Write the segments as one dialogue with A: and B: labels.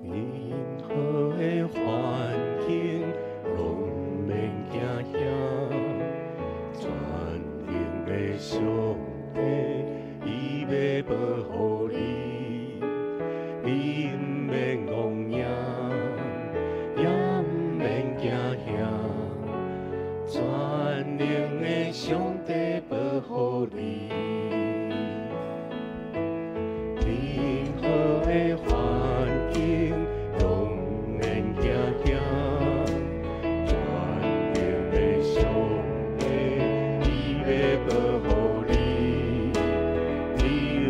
A: 任何的环境拢免惊吓，全能的上帝，伊要保护你，你毋免戆影，也毋免惊吓，全能的上帝保护你。任何的环境拢免惊吓，全能的上帝，伊要保护你，你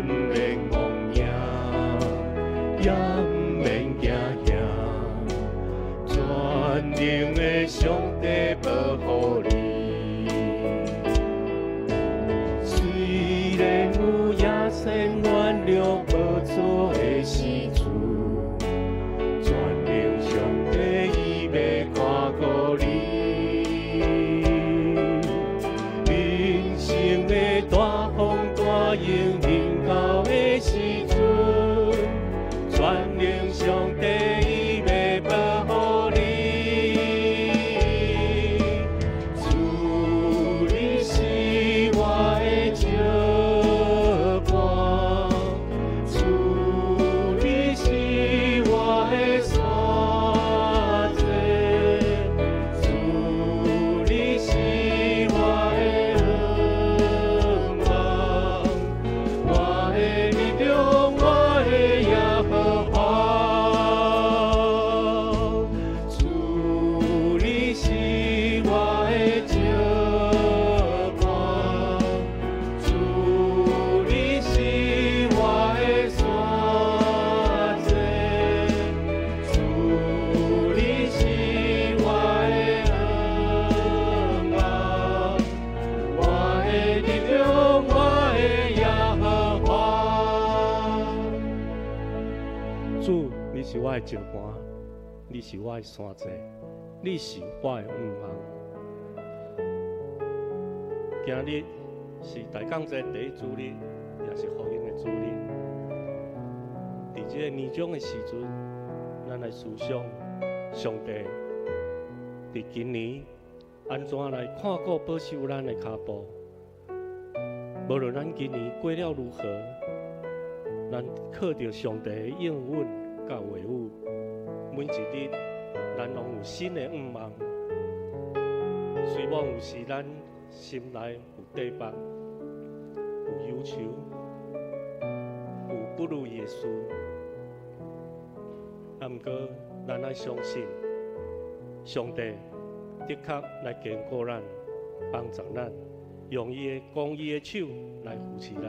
A: 毋免戆影，也毋免惊吓，全能的上帝保护你。虽然有野生原料无做的时阵，全能上帝伊要看顾你。人生的大风大雨临到的时阵，全能上帝伊要保护你。主，你是我的照伴，主，你是我的山寨，主，你是我的恩望，我的力量，我的耶和华。主，你是我的照伴，主，你是我的山寨，主，你是我的恩望，我的力量，我的耶和华。主，你是我的照伴，你是我的山寨，你是我的恩望。今日是大港节第一主日，也是福音的主日。伫这个年终的时阵，咱来思想上帝伫今年安怎来看顾保守咱的脚步。无论咱今年过了如何，咱靠着上帝的应允甲话语，每一日咱拢有新的愿望。虽望有时咱心内有对目，有忧愁，有不如意的事，啊，毋过咱爱相信，上帝的确来坚固咱，帮助咱，用伊的公义的手来扶持咱。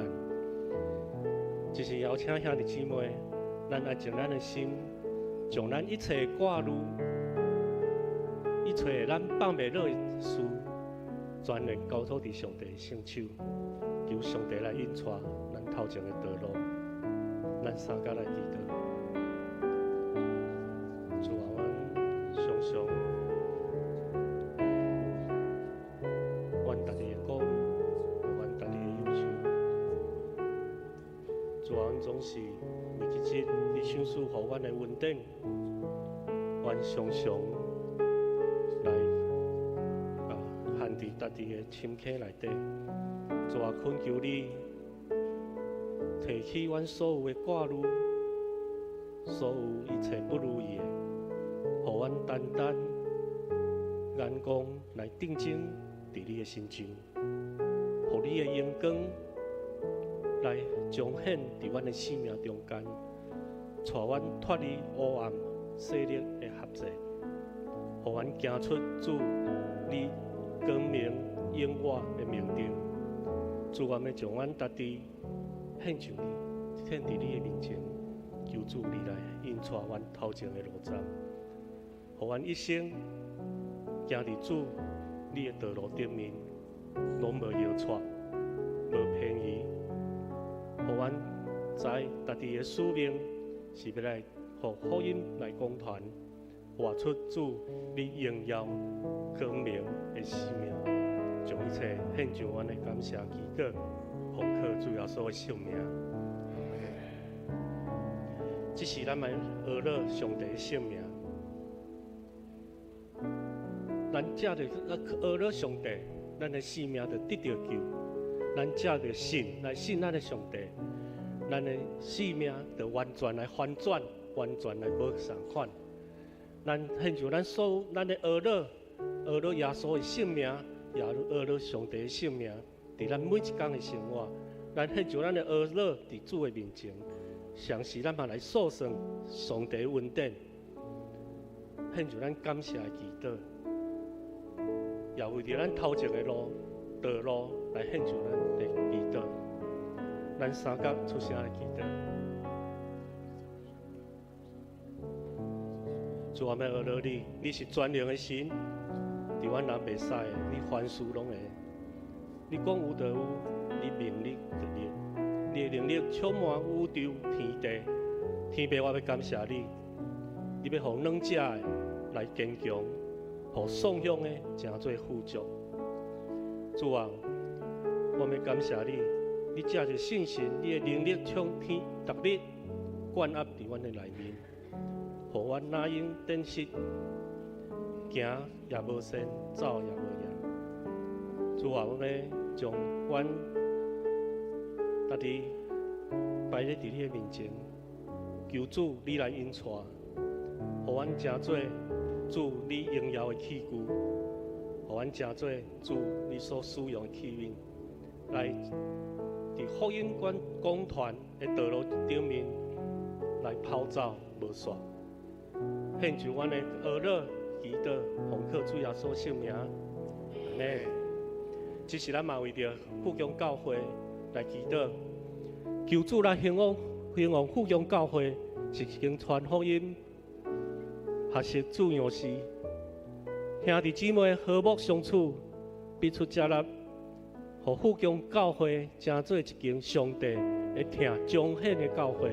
A: 就是邀请兄弟姊妹，咱爱将咱的心，将咱一切挂虑，一切咱放袂落的事，全然交托伫上帝的圣手，求上帝来引带咱头前的道路。咱三甲来祈祷。主啊，阮常常，阮家己的顾虑，阮家己的忧愁。主啊，阮总是每一日你赏赐互阮的恩典，阮常常来含伫家己的深刻内底。主啊，恳求你提起阮所有的挂虑，所有一切不如意的，互阮单单眼光来定睛伫你的身上，互你的阳光来彰显伫阮的生命中间，带阮脱离黑暗势力的辖制，互阮行出主你光明永远的命定。主，阮要将阮家己献上你，献伫你的面前，求主你来引带阮头前的路站，互阮一生行伫主你的道路顶面，拢无摇错，无偏移。互阮知家己的使命是要来互福音来讲传，活出主你荣耀光明的使命，将一切献上阮的感谢祈祷，奉靠主耶稣的圣名。这是咱来学了上帝的性命。咱借着学了上帝，咱的性命就得到救。咱借着信来信咱的上帝，咱的性命就完全来翻转，完全来无相反。咱现像咱所有咱的学了耶稣的性命，也学了上帝的性命，伫咱每一天的生活，咱现像咱的学了伫主的面前，常时咱嘛来诉说上帝的恩典，现像咱感谢的祈祷，也为着咱头前的道路来献上咱的祈祷。咱三角出声来祈祷。主，我们学了你是全能的神，伫阮人袂使的，你凡事拢会。你讲有就有，你命令就立，你的能力充满宇宙天地。天父，我要感谢你，你要互软者的来坚强，互丧向的成做富足。主啊，我们感谢你，你借着信心，你的能力冲天逐日灌压伫阮的内面，互阮哪用展示，行也无先，走也无赢。主啊，我要将阮家己摆咧伫你的面前，求主你来引带，互阮成做主你荣耀的器具。互阮成做主你所使用的器皿，来伫福音讲团的道路顶面来跑走无煞，献上阮的学了祈祷，奉靠主耶稣圣名，阿门。这是咱嘛为着富强教会来祈祷，求主来兴旺富强教会是一间传福音、学习主样事。兄弟姊妹和睦相处，彼此接纳，互富强教会成做一间上帝会听彰显的教会，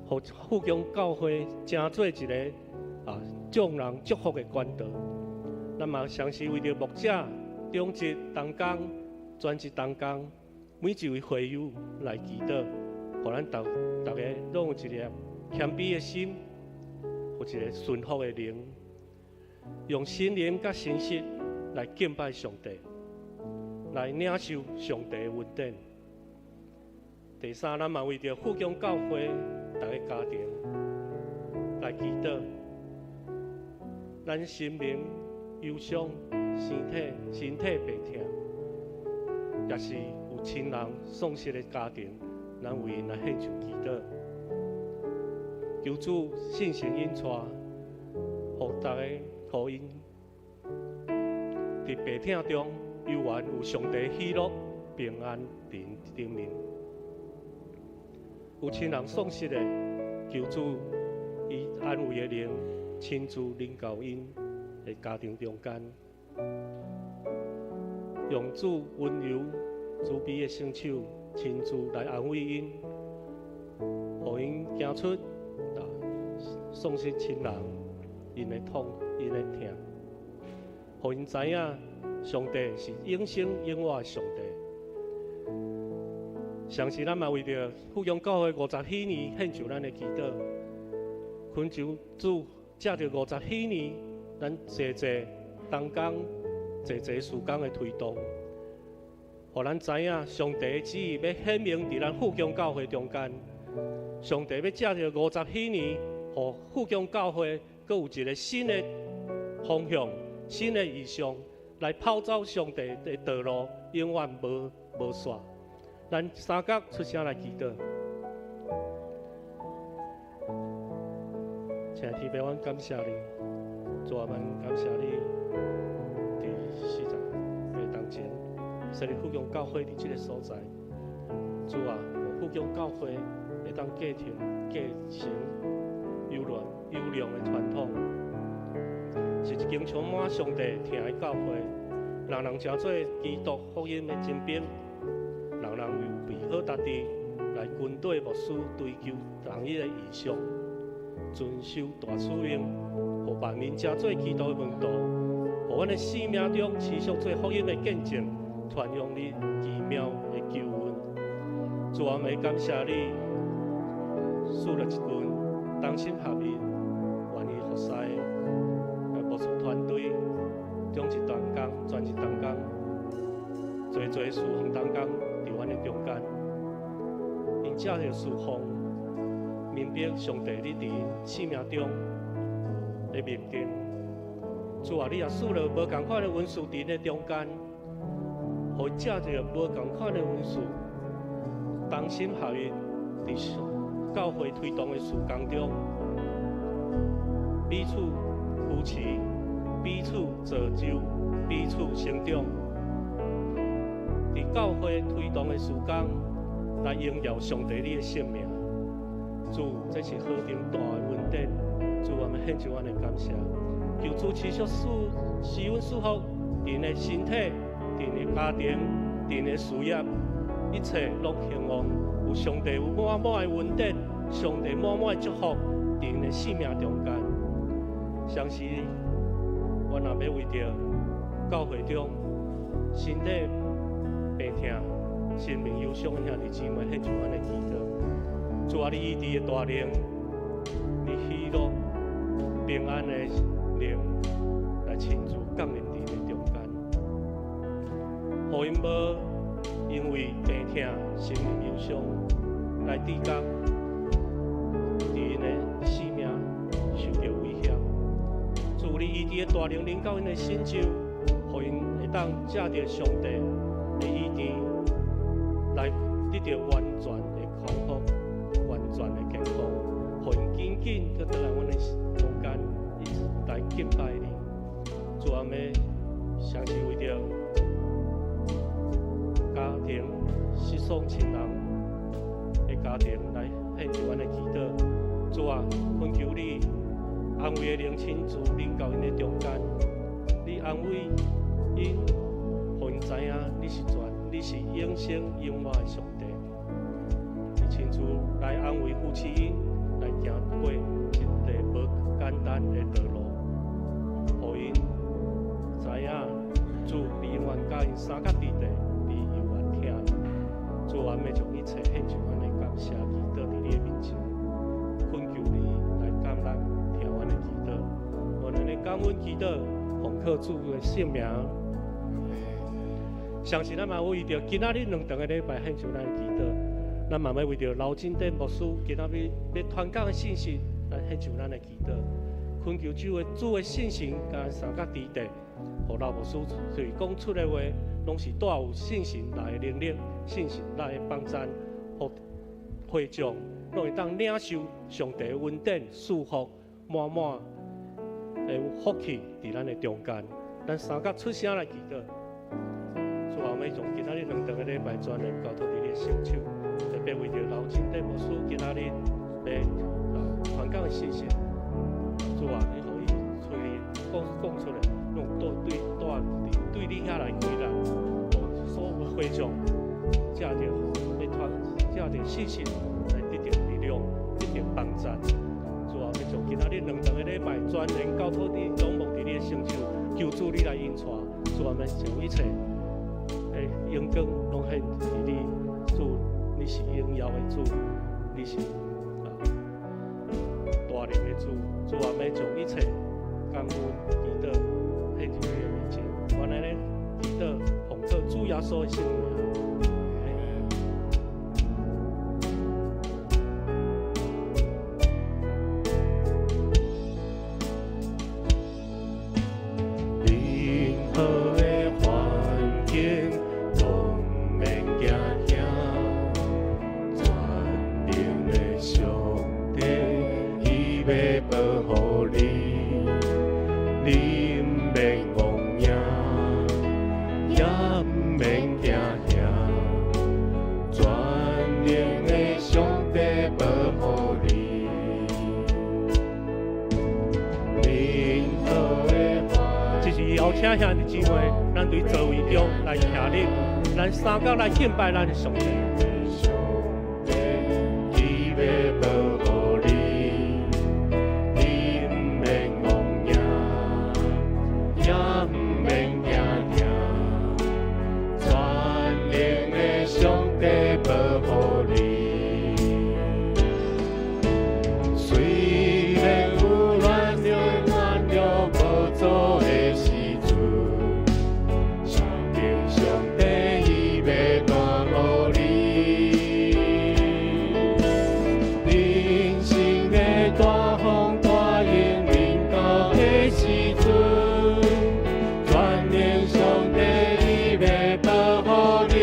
A: 互富强教会成做一个众人祝福的管道。咱嘛常时为着牧者、中职、同工、专职同工，每一位会友来祈祷，互咱大家拢有一个谦卑的心，有一个顺服的灵。用心灵甲心实来敬拜上帝，来领受上帝的恩典。第三，咱嘛为着富强教会大家家庭来祈祷，咱心灵忧伤，身体病痛，也是有亲人丧失的家庭，咱为因来献上祈祷，求主信心引带，互大家。互因伫病痛中犹原有上帝喜乐、平安伫顶面。有亲人丧失的，求主以安慰的灵亲自领到因的家庭中间，用主温柔、慈悲的双手亲自来安慰因，互因行出丧失亲人因的痛。因的疼，互因知影上帝是永生永活的上帝。上时咱嘛为着富强教会50许年献上咱的祈祷，恳求主借着50许年，咱济同工、济事工的推动，互咱知影上帝的旨意要显明伫咱富强教会中间。上帝要借着50许年，互富强教会阁有一个新的方向、新的意向，来跑走上帝的道路，永远无煞。咱三角出声来祈祷，请天父，阮感谢你，主我们感谢你，伫40岁当前，使你富强教会伫这个所在。主啊，富强教会会当继承优良的传统。是一间充满上帝疼的教会，人人成做基督福音的精兵，人人有备好家己来军队牧师追求同一的意向，遵守大使命，互万民成做基督的门徒，互阮的生命中持续做福音的见证，传扬你奇妙的救恩。主，我们感谢你，输了一群同心合意、愿意服侍的牧师团队，中一段工，专一段工，做侍奉当工，伫阮的中间，因借着侍奉，明白上帝你伫生命中的面见。主啊，你也使了无共款的文书伫咧中间，互借着无共款的文书，同心合意伫教会推动的事工中，彼此扶持，彼此造就，彼此成长。伫教会推动的事工，来荣耀上帝你的圣名。主，这是何等大的恩典！主，我们献上阮的感谢。求主持续施恩赐福，伫因的身体，伫因的家庭，伫因的事业，一切拢兴旺。有上帝有满满的恩典，上帝满满的祝福，伫因的生命中间。相信我若要为着教会中身体病痛、生命忧伤的兄弟姊妹献上阮的祈祷。主啊，你医治的大能，你喜乐平安的灵来亲自降临伫因中间，互因无因为病痛、生命忧伤来抵抗，伫因的生命受到威胁。主，你医治的大能临到因的心中，互因会当借着上帝的医治来得到完全的康复、完全的健康，互因紧紧去倒来阮的中间，一直来敬拜你。主啊，要相是为着家庭失丧亲人的家庭来献上阮的祈祷。主啊，恳求你安慰的灵亲自临到因的中间，你安慰因，互因知影你是你是永生永活的上帝。你亲自来安慰夫妻因，来行过一条无简单的道路，互因知影主你永远甲因三角地带，你永远听。主啊，要将一切献上阮的感谢祈祷伫你的面前，恳求你来感恩听阮的祈祷，我们的感恩祈祷，奉靠主的圣名。相信咱嘛为着今仔日2场的礼拜献上咱的祈祷，咱嘛要为着刘金典牧师今仔日要传讲的信息来献上咱的祈祷，恳求主的信心甲三角地带，互刘牧师随讲出的话，拢是带有信心来的能力，信心来的帮助，互会众拢会当领受上帝的恩典、祝福，满满的福气伫咱的中间。咱三角出声来祈祷。主啊，我们从今仔日2场的礼拜全然交托伫你的手手，特别为着刘金典牧师今仔日要传讲的信息，主啊，你可以讲出来，用对你遐来回答，所有的会众借着信心来得到力量，得到帮助。主啊，我们从今仔日2场的礼拜全然交托你，仰望伫你的手手，求主你来引带。主啊，我们将一切。荣光拢献伫你，主，你是荣耀的主，你是大能的主。主啊，要将一切感恩祈祷献伫你的面前。我咱咧祈祷，奉靠主耶稣的圣名。请兄弟姊妹，咱对座位中来徛立，咱三角来敬拜咱的上帝。
B: 虽然有软弱无助的时阵，相信上帝伊要保护你。人生的大风大雨临到的时阵，全然上帝伊要保护你。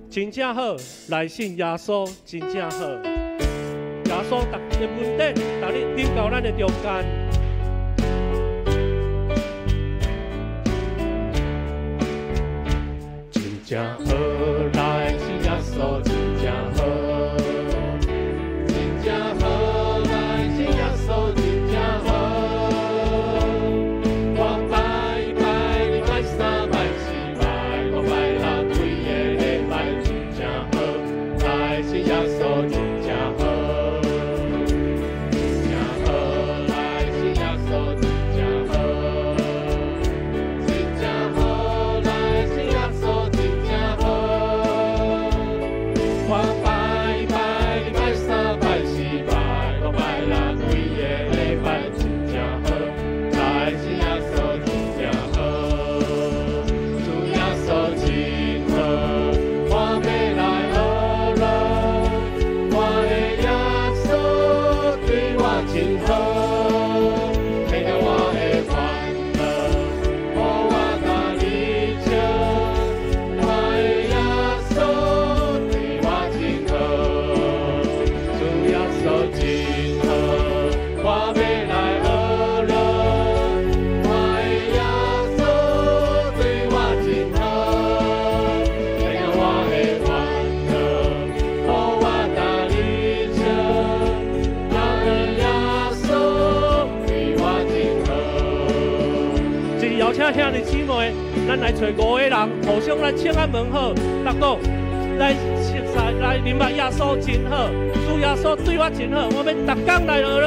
A: 真正好，来信耶稣真正好。耶稣逐个问题，逐日顶到咱的中间。
B: 真正好，来信耶稣真正好，真正好，来信耶稣真正好。我拜拜，你拜三拜四拜，我拜六几个礼拜。来信耶稣真正好，真正好，来信耶稣真正好，真正好，来信耶稣真正好。我拜拜，你拜三拜四拜，我拜六几个礼拜，真正好，来信耶稣真正好，主耶稣真好，我要来。真好，听到我的烦恼，予我甲你笑。我的耶稣对我真好，主耶稣真好，我要来学了。我的耶稣对我真好，听到我的烦恼，予我甲你笑。
A: 邀请兄弟姊妹，咱来找5个人，互相来请安问好，答讲来熟悉来明白耶稣真好，主耶稣对我真好，我要逐天来学了。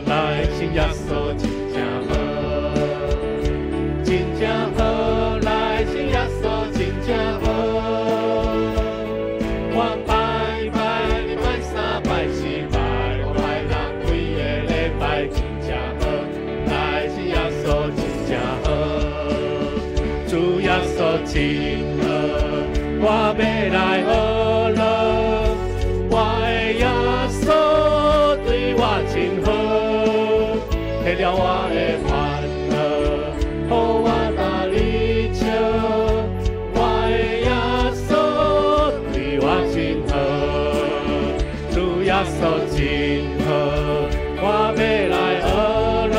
B: 来信耶稣真正好，真正好，来信耶稣真正好。我拜拜，你拜三拜四拜，我拜六几个礼拜，真正好，来信耶稣真正好，主耶稣真好，我要来学了，我的耶稣对我真好。解了我的烦恼，予我甲你笑。我的耶稣对我真好，主耶稣真好，我要来学了。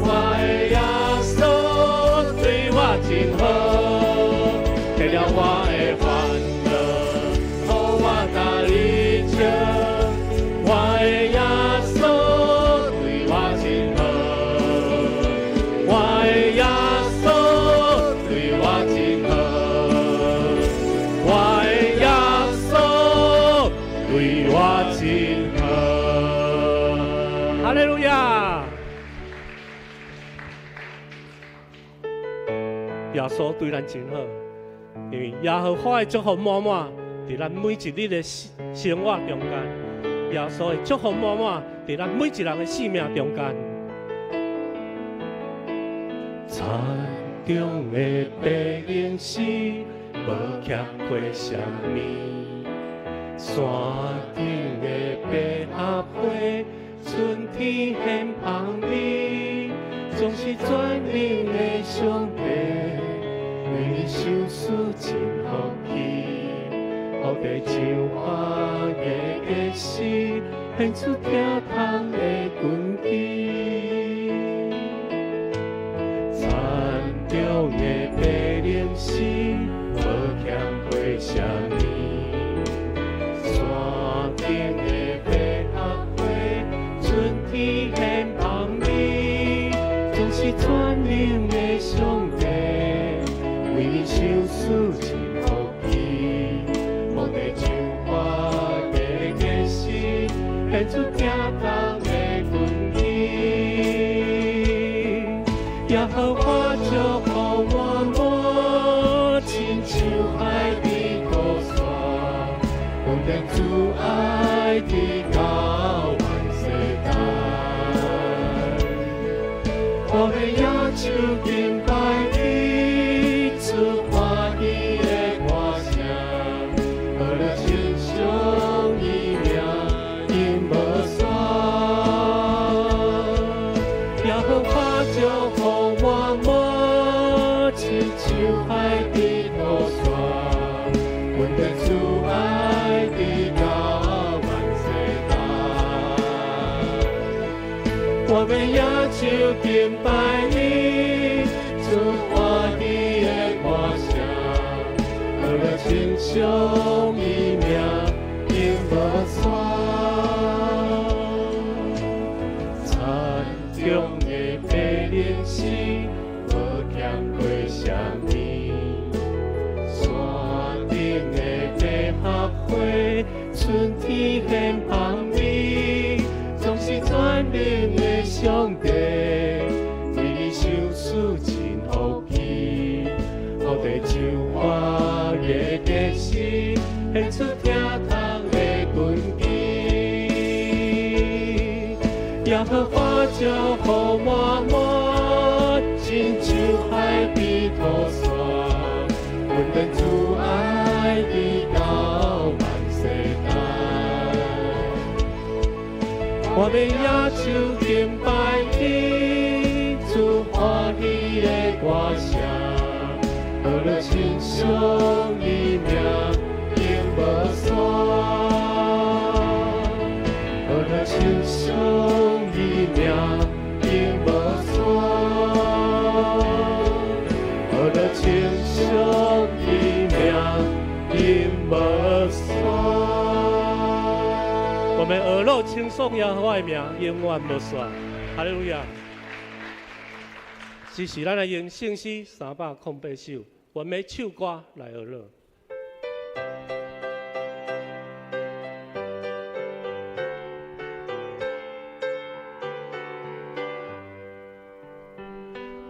B: 我的耶稣对我真好，解了我的烦恼，予我甲你笑。我的
A: 哈利路亚！耶稣对咱真好，因为耶和华的祝福满满，在咱每一日的生活中间，耶稣的祝福满满，在咱每一人的生命中间。山中的白灵丝，无欠缺什么；山顶的百合花，春天献芳美，总是全能的上帝，为你受事真福气。予地上花的结实，献出疼痛的根基。山中的白灵丝，无欠缺什么；山顶的百合花，春天献芳美，总是全能的上帝，为你受事真福气。予地上花的结实，献出疼痛的根基。耶和华祝福满满，亲像海的河山，稳定主爱的到万世代。我们要求敬拜你，出欢喜的歌声，为了亲像一命因无山。耶和华祝福满满，亲像海的河山，稳定主爱的到万世代。我们要求敬拜你，出欢喜的歌声，为了亲像一命因无山。山中的白灵丝，无欠缺什么；山顶的百合花，春天献芳美，总是全能的上帝，为你受事真福气。予地上花的结实，献出疼痛的根基。耶和华祝福满满，亲像海的河山，稳定主爱的到万世代。我们也求敬拜你，出欢喜的歌声，为了亲像一命因无山，为了亲像一命因无山，为了亲像一命因无山。我们耳朵轻松耶和华的名永远无衰。哈利路亚！这是咱来用圣诗308首，我们唱歌来耳乐。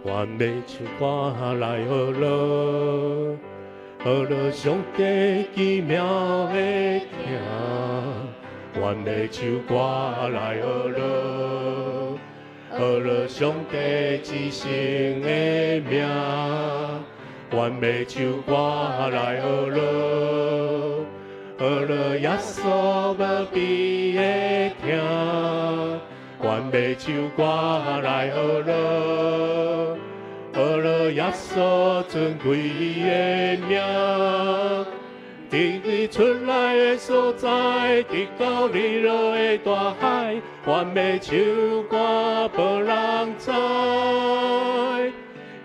A: 我要唱歌来耳乐，耳乐上帝奇妙的听。我要唱歌来耳乐，耳乐上帝至圣的名。我要唱歌来耳乐，耳乐耶稣无比的听。我要唱歌来耳乐，耳乐耶稣尊贵的名。伫出来的所在，直到日落的大海，我要唱歌无人知。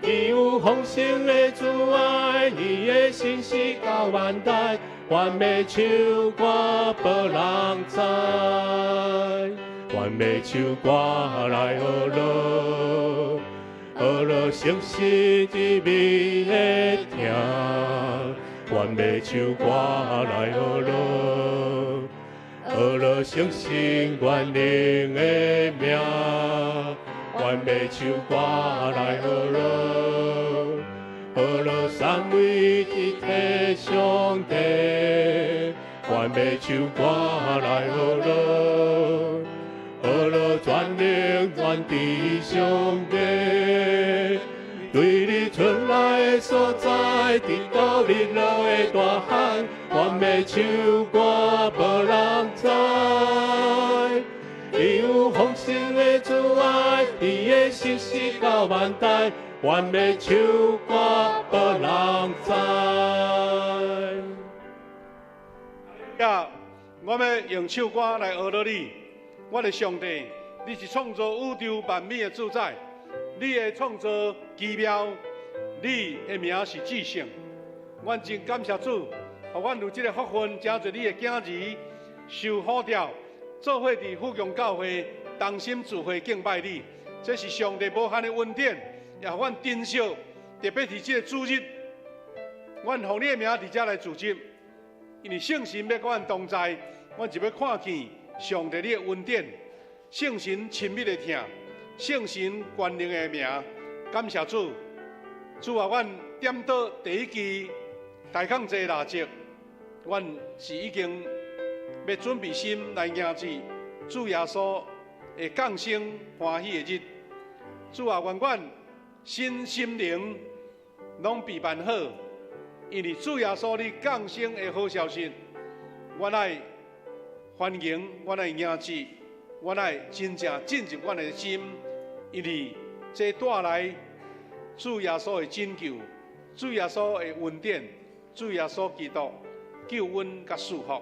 A: 伊有丰盛的慈爱，伊的信实到万代，我要唱歌无人知。我要唱歌来耳乐，耳乐诚实之美的听。我要唱歌来耳乐，
B: 学了相信愿灵的名，愿要唱歌来学了，学了三位一体上帝，愿要唱歌来学了，学了全灵全地上帝。对你出来的所在，直到日落的大海，愿要唱歌无人知。伊有丰盛的慈爱，伊的信实到万代，愿要唱歌无人知。
C: 呀，我要用唱歌来学了你，我的上帝，你是创造宇宙万美的主宰。你的创造奇妙，你的名是至圣。阮真感谢主，互阮有这个福分，真做你的囝儿，受呼召，做伙伫富强教会，同心聚会敬拜你。这是上帝无限的恩典，也互阮珍惜。特别是这个主日，阮奉你的名伫遮来聚集，因为圣神要甲阮同在，阮就要看见上帝你的恩典，圣神亲密的听。圣神权能的名，感谢主。主啊，阮点到第一期大抗节蜡烛，阮是已经要准备心来迎接主耶稣的降生欢喜的日。主啊，愿阮身心灵拢备办好，因为主耶稣你降生的好消息，阮爱欢迎，阮爱迎接，阮爱真正进入阮的心。因为这带来主耶稣的拯救、主耶稣的恩典、主耶稣基督救恩甲祝福。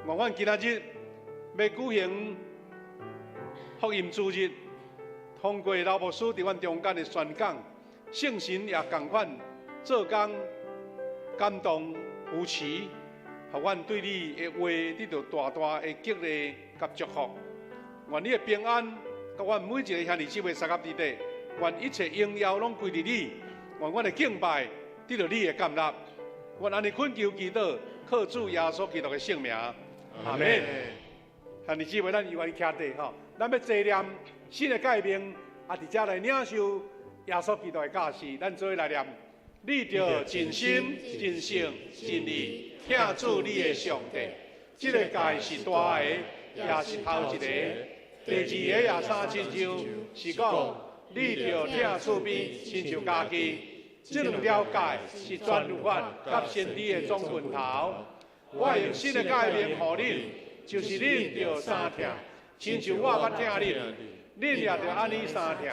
C: 阮今仔日要举行福音主日，通过老牧师伫阮中间的宣讲，圣神也同款做工感动扶持，互阮对你的话得到大大的激励甲祝福。愿你的平安。甲阮每一个兄弟姊妹三合伫底，愿一切荣耀拢归于你，愿阮的敬拜得到你的感纳，愿安尼恳求祈祷，靠主耶稣基督的圣名，阿门。兄弟姊妹，咱愿意徛地吼，咱要纪念新的改变，也伫遮来领受耶稣基督的教示，咱做伙来念。你着尽心、尽性、尽力听主你的上帝，这个界是大的，也是头一个。第二个也三亲像，是讲你着听厝边亲像家己。这两条界是全律法甲先知的总分头。我用新的改变互恁，就是恁着三听，亲像我捌听恁，恁也着安尼三听。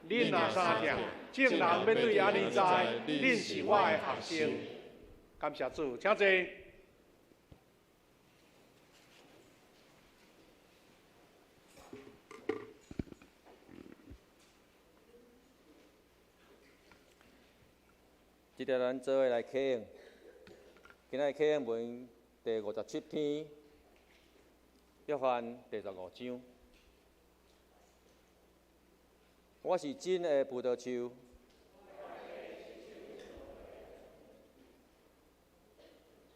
C: 恁若三听，众人要对安尼知，恁是我的学生。感谢主，请坐。
D: 今日咱做伙来启用，今日启用文第57篇，约翰第15章。我是真的葡萄树，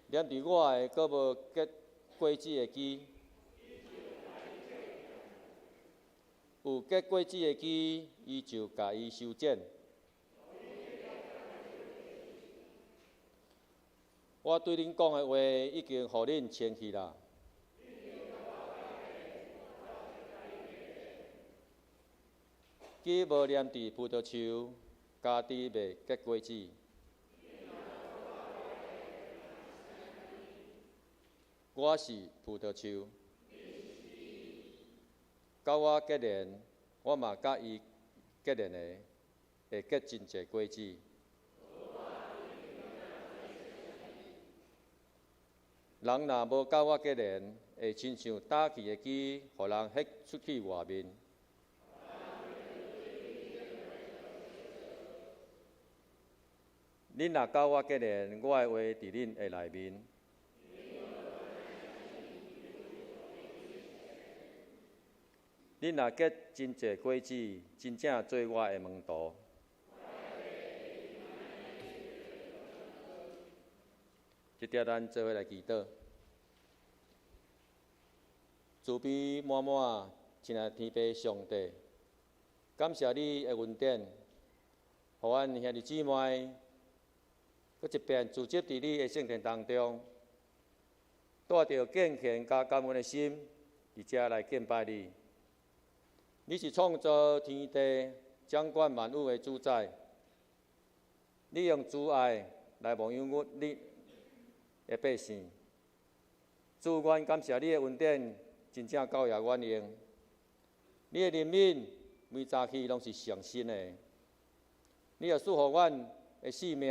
D: 连伫我的阁无结果子的枝，有结果子的枝，伊就甲伊修剪。我对恁讲的话已经互恁清去啦。枝无连伫葡萄树，家己袂结果子。我是葡萄树，甲我结连，我嘛甲伊结连的，会结真侪果子。人若无甲我结连，会亲像打去的枝，互人迄出去外面。恁若甲我结连，我的话伫恁的内面。恁若结真侪果子，真正做我的门徒。即条咱做伙来祈祷。慈悲满满，亲爱天父上帝，感谢你的恩典，互阮兄弟姊妹，搁一遍聚集伫你的圣殿当中，带着敬虔加感恩的心，伫遮来敬拜你。你是创造天地、掌管万物的主宰，你用慈爱来牧养你的百姓。主，阮感谢你的恩典，真正教也阮用。你的怜悯每早起拢是上新的，你也赐予阮的性命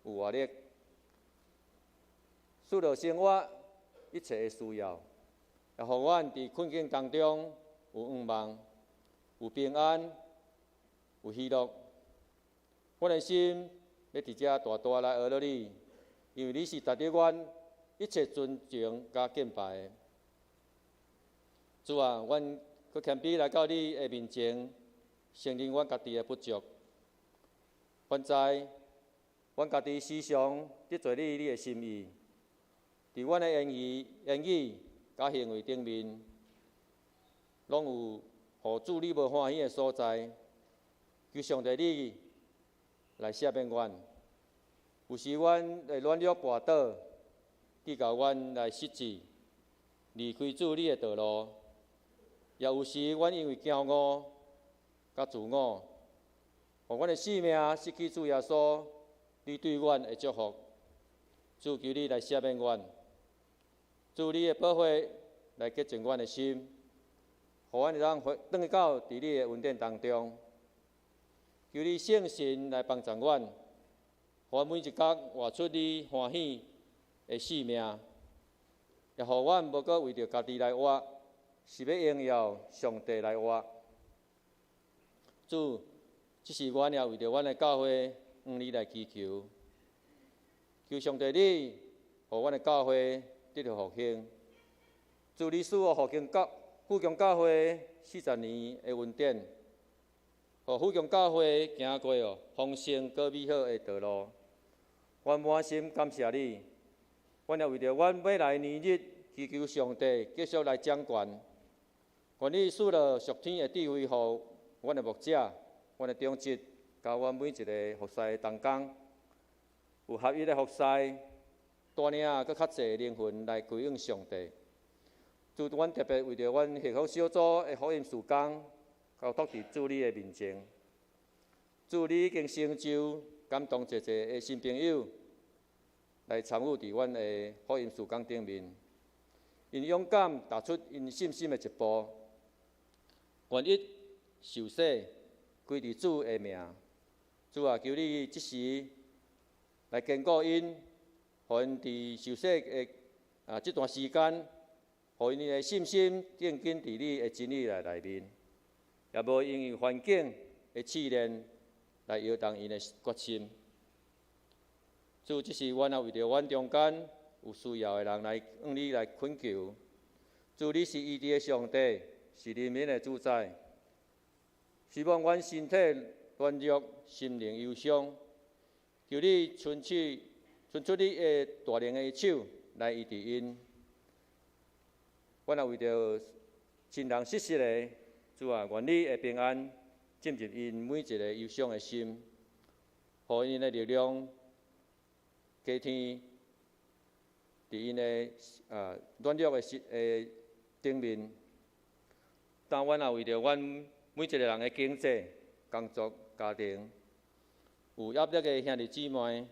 D: 有活力，赐着生活一切的需要，也互阮伫困境当中有盼望、有平安、有喜乐。阮的心要伫遮大大来学了你，因为你是值得阮一切尊敬甲敬拜的。主啊，阮搁谦卑来到你的面前，承认阮家己的不足。阮知，阮家己时常得罪你的心意，伫阮的言语甲行为顶面，拢有互主你无欢喜的所在。求上帝你来赦免阮，有时阮会软弱跋倒，指教阮来失志，离开主你的道路。也有时，阮因为骄傲、甲自我，互阮的性命失去主耶稣你对阮的祝福。主求你来赦免阮，主你的保护来洁净阮的心，互阮会当回转到伫你的恩典当中。求你圣神来帮助阮，互阮每一天活出你欢喜的生命，也互阮无搁为着家己来活。是要荣耀上帝来活。主，这是阮也为着阮的教会向你来祈求，求上帝你，互阮的教会得到复兴。主，你使我复兴教会40年的恩典，互复兴教会行过丰盛搁美好的道路。阮满心感谢你，阮也为着阮未来年日祈求上帝继续来掌权。愿你赐了属天的智慧，互阮的牧者、阮的长职，甲阮每一个服侍同工，有合一的服侍，带领搁较侪灵魂来归向上帝。主，阮特别为着阮幸福小组的福音事工，交托伫主你的面前。主，你已经成就感动一的新朋友来参与伫阮的福音事工顶面，因勇敢踏出因信心的一步。愿意受洗，归伫主的名。主啊，求你即时来坚固因，互因伫受洗的这段时间，互因的信心定根伫你的真理内面，也无因为环境的试炼来摇动因的决心。主，即是阮也为着阮中间有需要的人来向你来恳求。主，你是医治的上帝。是人民的主宰，希望阮身体软弱，心灵忧伤，求你伸出你的大能的手来医治因。阮也为着亲人失失的主啊，愿你的平安进入因每一个忧伤的心，互因的力量加添伫因的软弱的顶面。但阮也为着阮每一个人的经济、工作、家庭有压力的兄弟姊妹，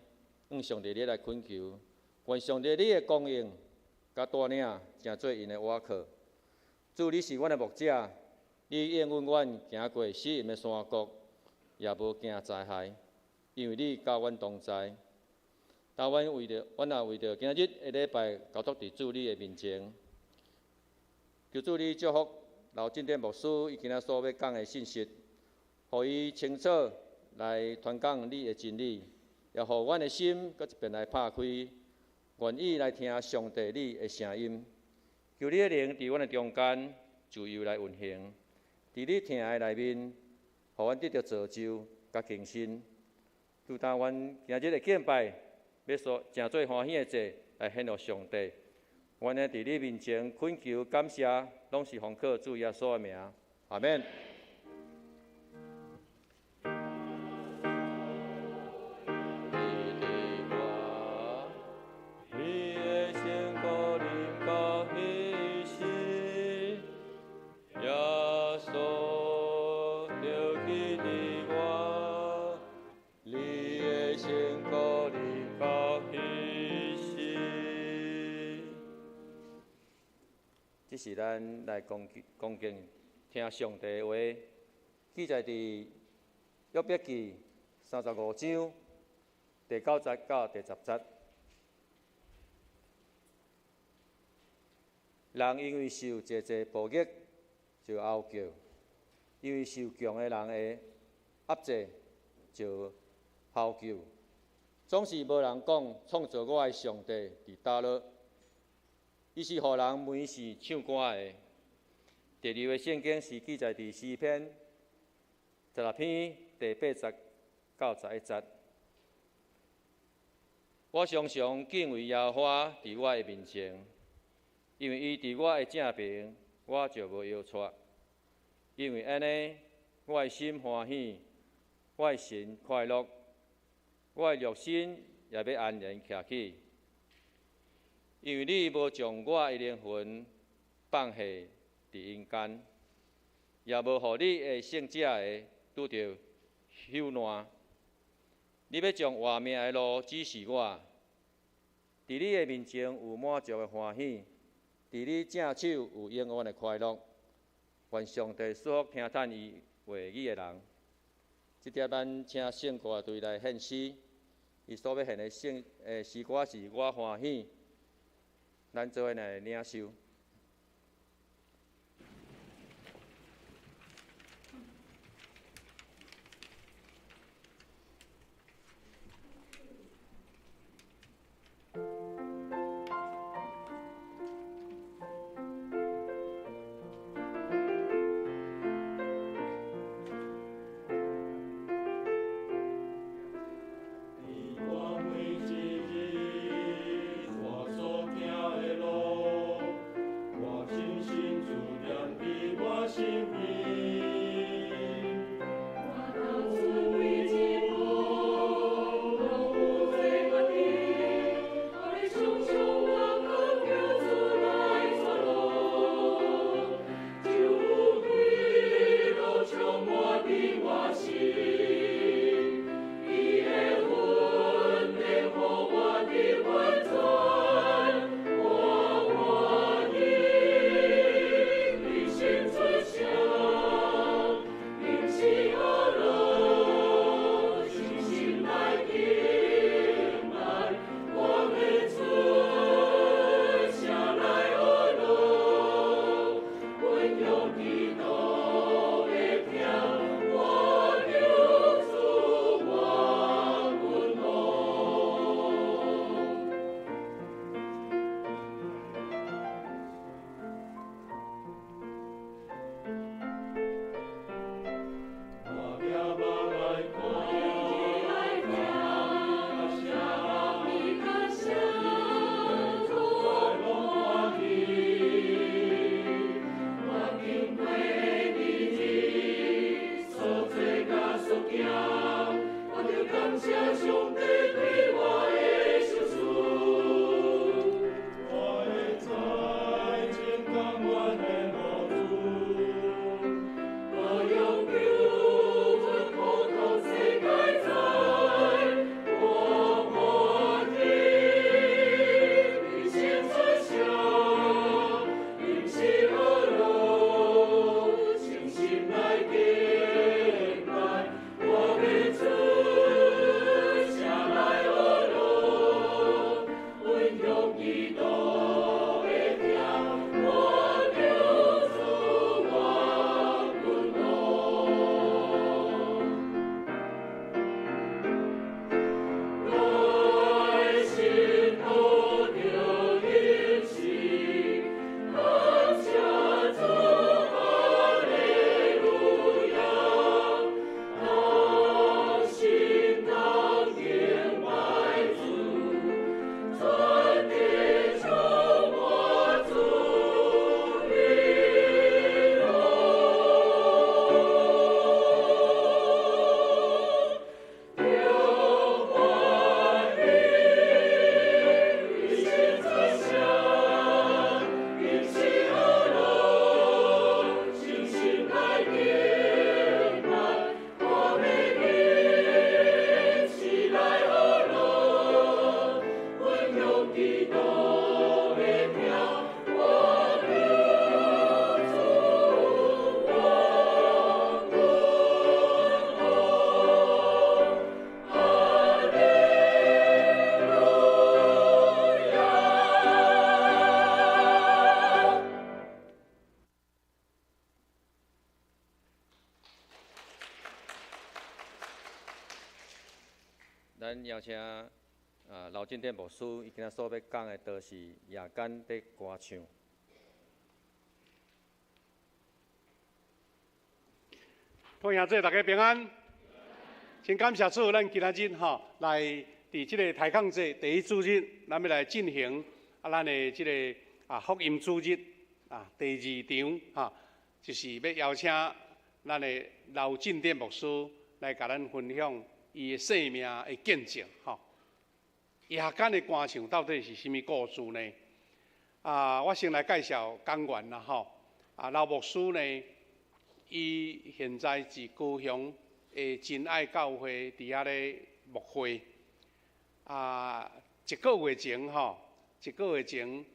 D: 向上帝你来恳求，愿上帝你的供应甲带领，成做因的倚靠。主，你是阮的牧者，你应允阮行过死荫的山谷，也无惊灾害，因为你甲阮同在。但阮也为着今日的礼拜交托伫主你的面前，求主你祝福。老正典牧师伊今仔所要讲的信息，互伊清楚来传讲你的真理，也互阮的心搁一遍来拍开，愿意来听上帝你的声音。求你的灵伫阮的中间自由来运行，伫你听的内面，互阮得到造就甲更新。就当阮今日的敬拜，要说诚做欢喜的祭来献给上帝。阮的伫你面前恳求感谢，拢是奉靠主耶稣的名，阿免。这是咱来恭敬听上帝的话，记载伫约伯记35章第9节到第10节。人因为受济济暴虐，就嗷叫；因为受强的人的压制，就嚎叫。总是无人讲创造我的上帝伫倒落。伊是互人门是唱歌的。第2个圣经是记载伫诗篇16篇第8节到11节。我常常敬畏耶和华伫我的面前，因为伊伫我的正边，我就无摇错。因为安尼，我的心欢喜，我的神快乐，我的肉身也要安然徛起。因为你无将我的灵魂放下伫阴间，也无互你的圣者的拄着朽烂。你要将活命的路指示我，伫你的面前有满足的欢喜，伫你正手有永远的快乐。愿上帝祝福听叹伊话语的人。这点咱请圣歌队来献诗，伊所要献的诗歌是我欢喜。咱做伙来领受。咱邀请刘进典牧师，伊今仔所要讲的，都是夜间的歌唱。
C: 各位兄弟，大家平安。先感谢主，咱今仔日来伫即个台抗节第一主日，咱要来进行咱的即个福音主日第2场就是要邀请咱的刘进典牧师来甲咱分享伊的生命的见证夜间的歌唱到底是甚物故事呢？我先来介绍讲员啦刘牧师呢，伊现在是高雄的真爱教会伫遐咧牧会。一个月前，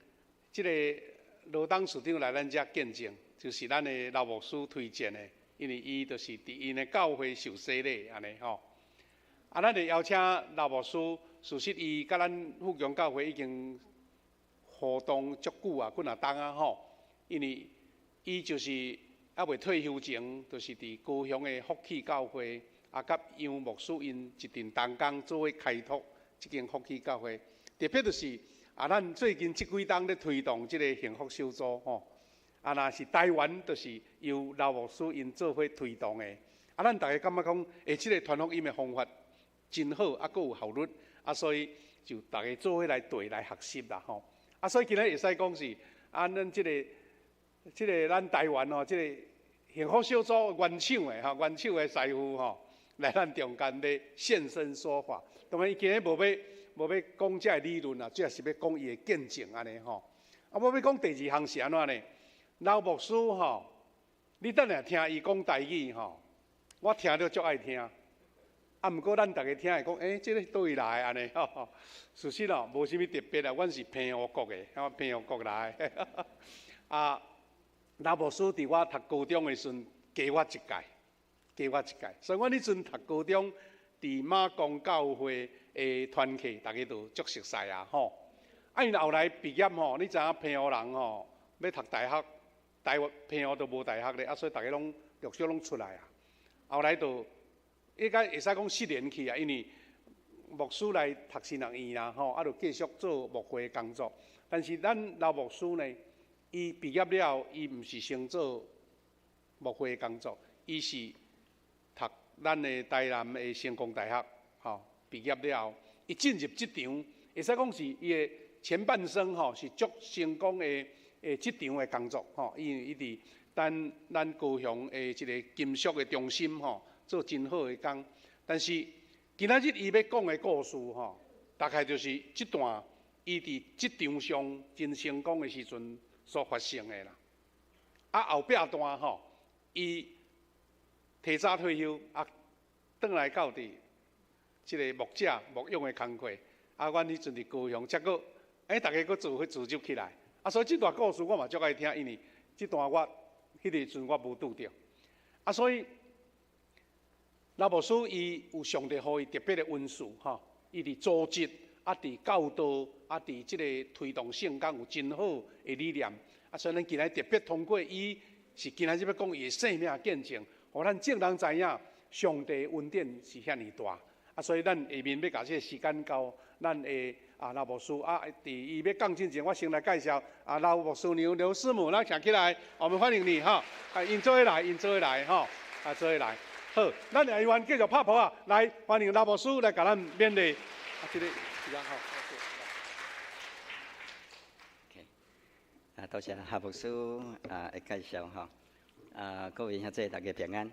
C: 即个罗当市长来咱遮见证，就是咱的刘牧师推荐的，因为伊就是伫因的教会受洗礼安尼咱就邀请刘牧师，事实伊甲咱富强教会已经互动足久几若冬因为伊就是还未退休前，就是伫高雄的福气教会，甲杨牧师因一阵同工做伙开拓即间福气教会。特别就是咱最近即几冬咧推动即个幸福小组若是台湾，就是由刘牧师因做伙推动的。咱大家感觉讲，即个传福音的方法真好，佫有效率，所以就大家做伙来对来学习啦所以今日会使讲是咱即个咱台湾即个幸福小组元首的师傅来咱中间咧现身说法。当然，伊今日无要讲这理论主要是要讲伊的见证安尼我要讲第2项是安怎呢？刘牧师你等下听伊讲台语我听着足爱听。毋过咱大家听会讲，这个倒位来安尼事实无啥物特别阮是平湖国的，平湖国来的刘牧师伫我读高中的时阵，加我一届，所以阮迄阵读高中，伫马公教会的团契，大家都足熟悉因后来毕业你知影平湖人要读大学，台湾平湖都无大学咧，所以大家拢陆续拢出来后来就应该会使讲失联去因为牧师来读新学院啦就继续做牧会的工作。但是咱刘牧师呢，伊毕业了后，伊毋是先做牧会的工作，伊是读咱的台南的成功大学毕业了后，伊进入职场，会使讲是伊的前半生是足成功的职场的工作因为伊伫咱高雄的一个金属的中心做真好的工。但是今仔日伊要讲的故事大概就是这段伊伫职场上真成功的时阵所发生的啦。后壁段伊提早退休转来到伫即个牧者牧养的工课阮迄阵伫高雄，结果大家佫做伙组织起来所以这段故事我嘛足爱听，因为这段我迄个时阵我无拄着所以刘牧师伊有上帝予伊特别的恩赐伊伫组织伫教导伫即个推动圣工有真好的理念所以咱今日特别通过伊是今仔日要讲伊的生命见证，互咱众人知影上帝恩典是遐尼大所以咱下面要甲这个时间交咱的刘牧师伫伊要讲之前，我先来介绍刘牧师娘刘师母，咱站起来，我们欢迎你因做伙来做伙来。好，咱下员继续拍谱来欢迎刘牧师来甲咱勉励这个时间
E: 多谢夏牧师的介绍各位兄弟大家平安。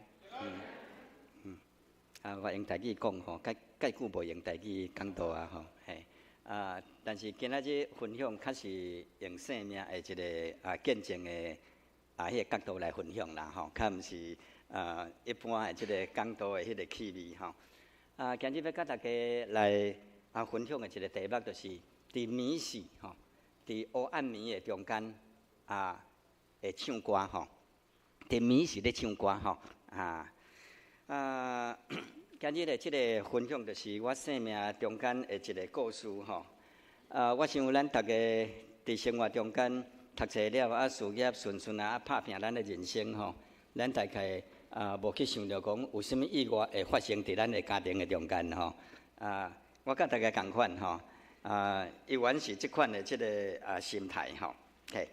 E: 我用台语讲介久无用台语讲道但是今仔日分享较是用生命的一个见证的迄个角度来分享啦较毋是一般的即个讲道的迄个气味今日要甲大家来分享的一个题目就是伫暝时伫黑暗暝的中间会唱歌伫暝时咧唱歌今日的即个分享就是我生命中间的一个故事我想咱大家伫生活中间读册了事业顺顺拍拼咱的人生咱大概无去想着讲有啥物意外会发生伫咱的家庭的中间我甲大家共款吼，伊原是即款的即个心态吼，嘿。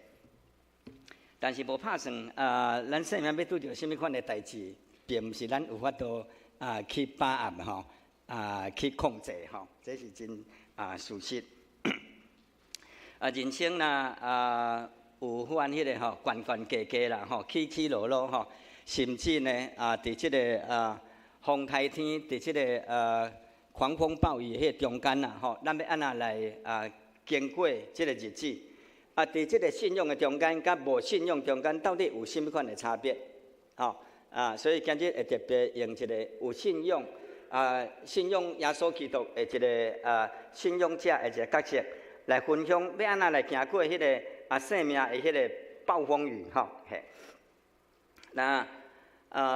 E: 但是无拍算咱生命要拄着什么款的代志，并毋是咱有法度去把握吼，去控制吼，这是真事实。人生啦有番迄个吼，悬悬低低啦吼，起起落落吼，甚至呢伫即个风台天，伫即个狂风暴雨迄中间啦吼，咱要安怎来经过即个日子？伫即个信仰的中间，甲无信仰中间，到底有甚么款的差别？所以今日会特别用一个有信仰信仰耶稣基督的一个信仰者的一个角色来分享，要安怎来行过迄个生命的迄个暴风雨吼。嘿，那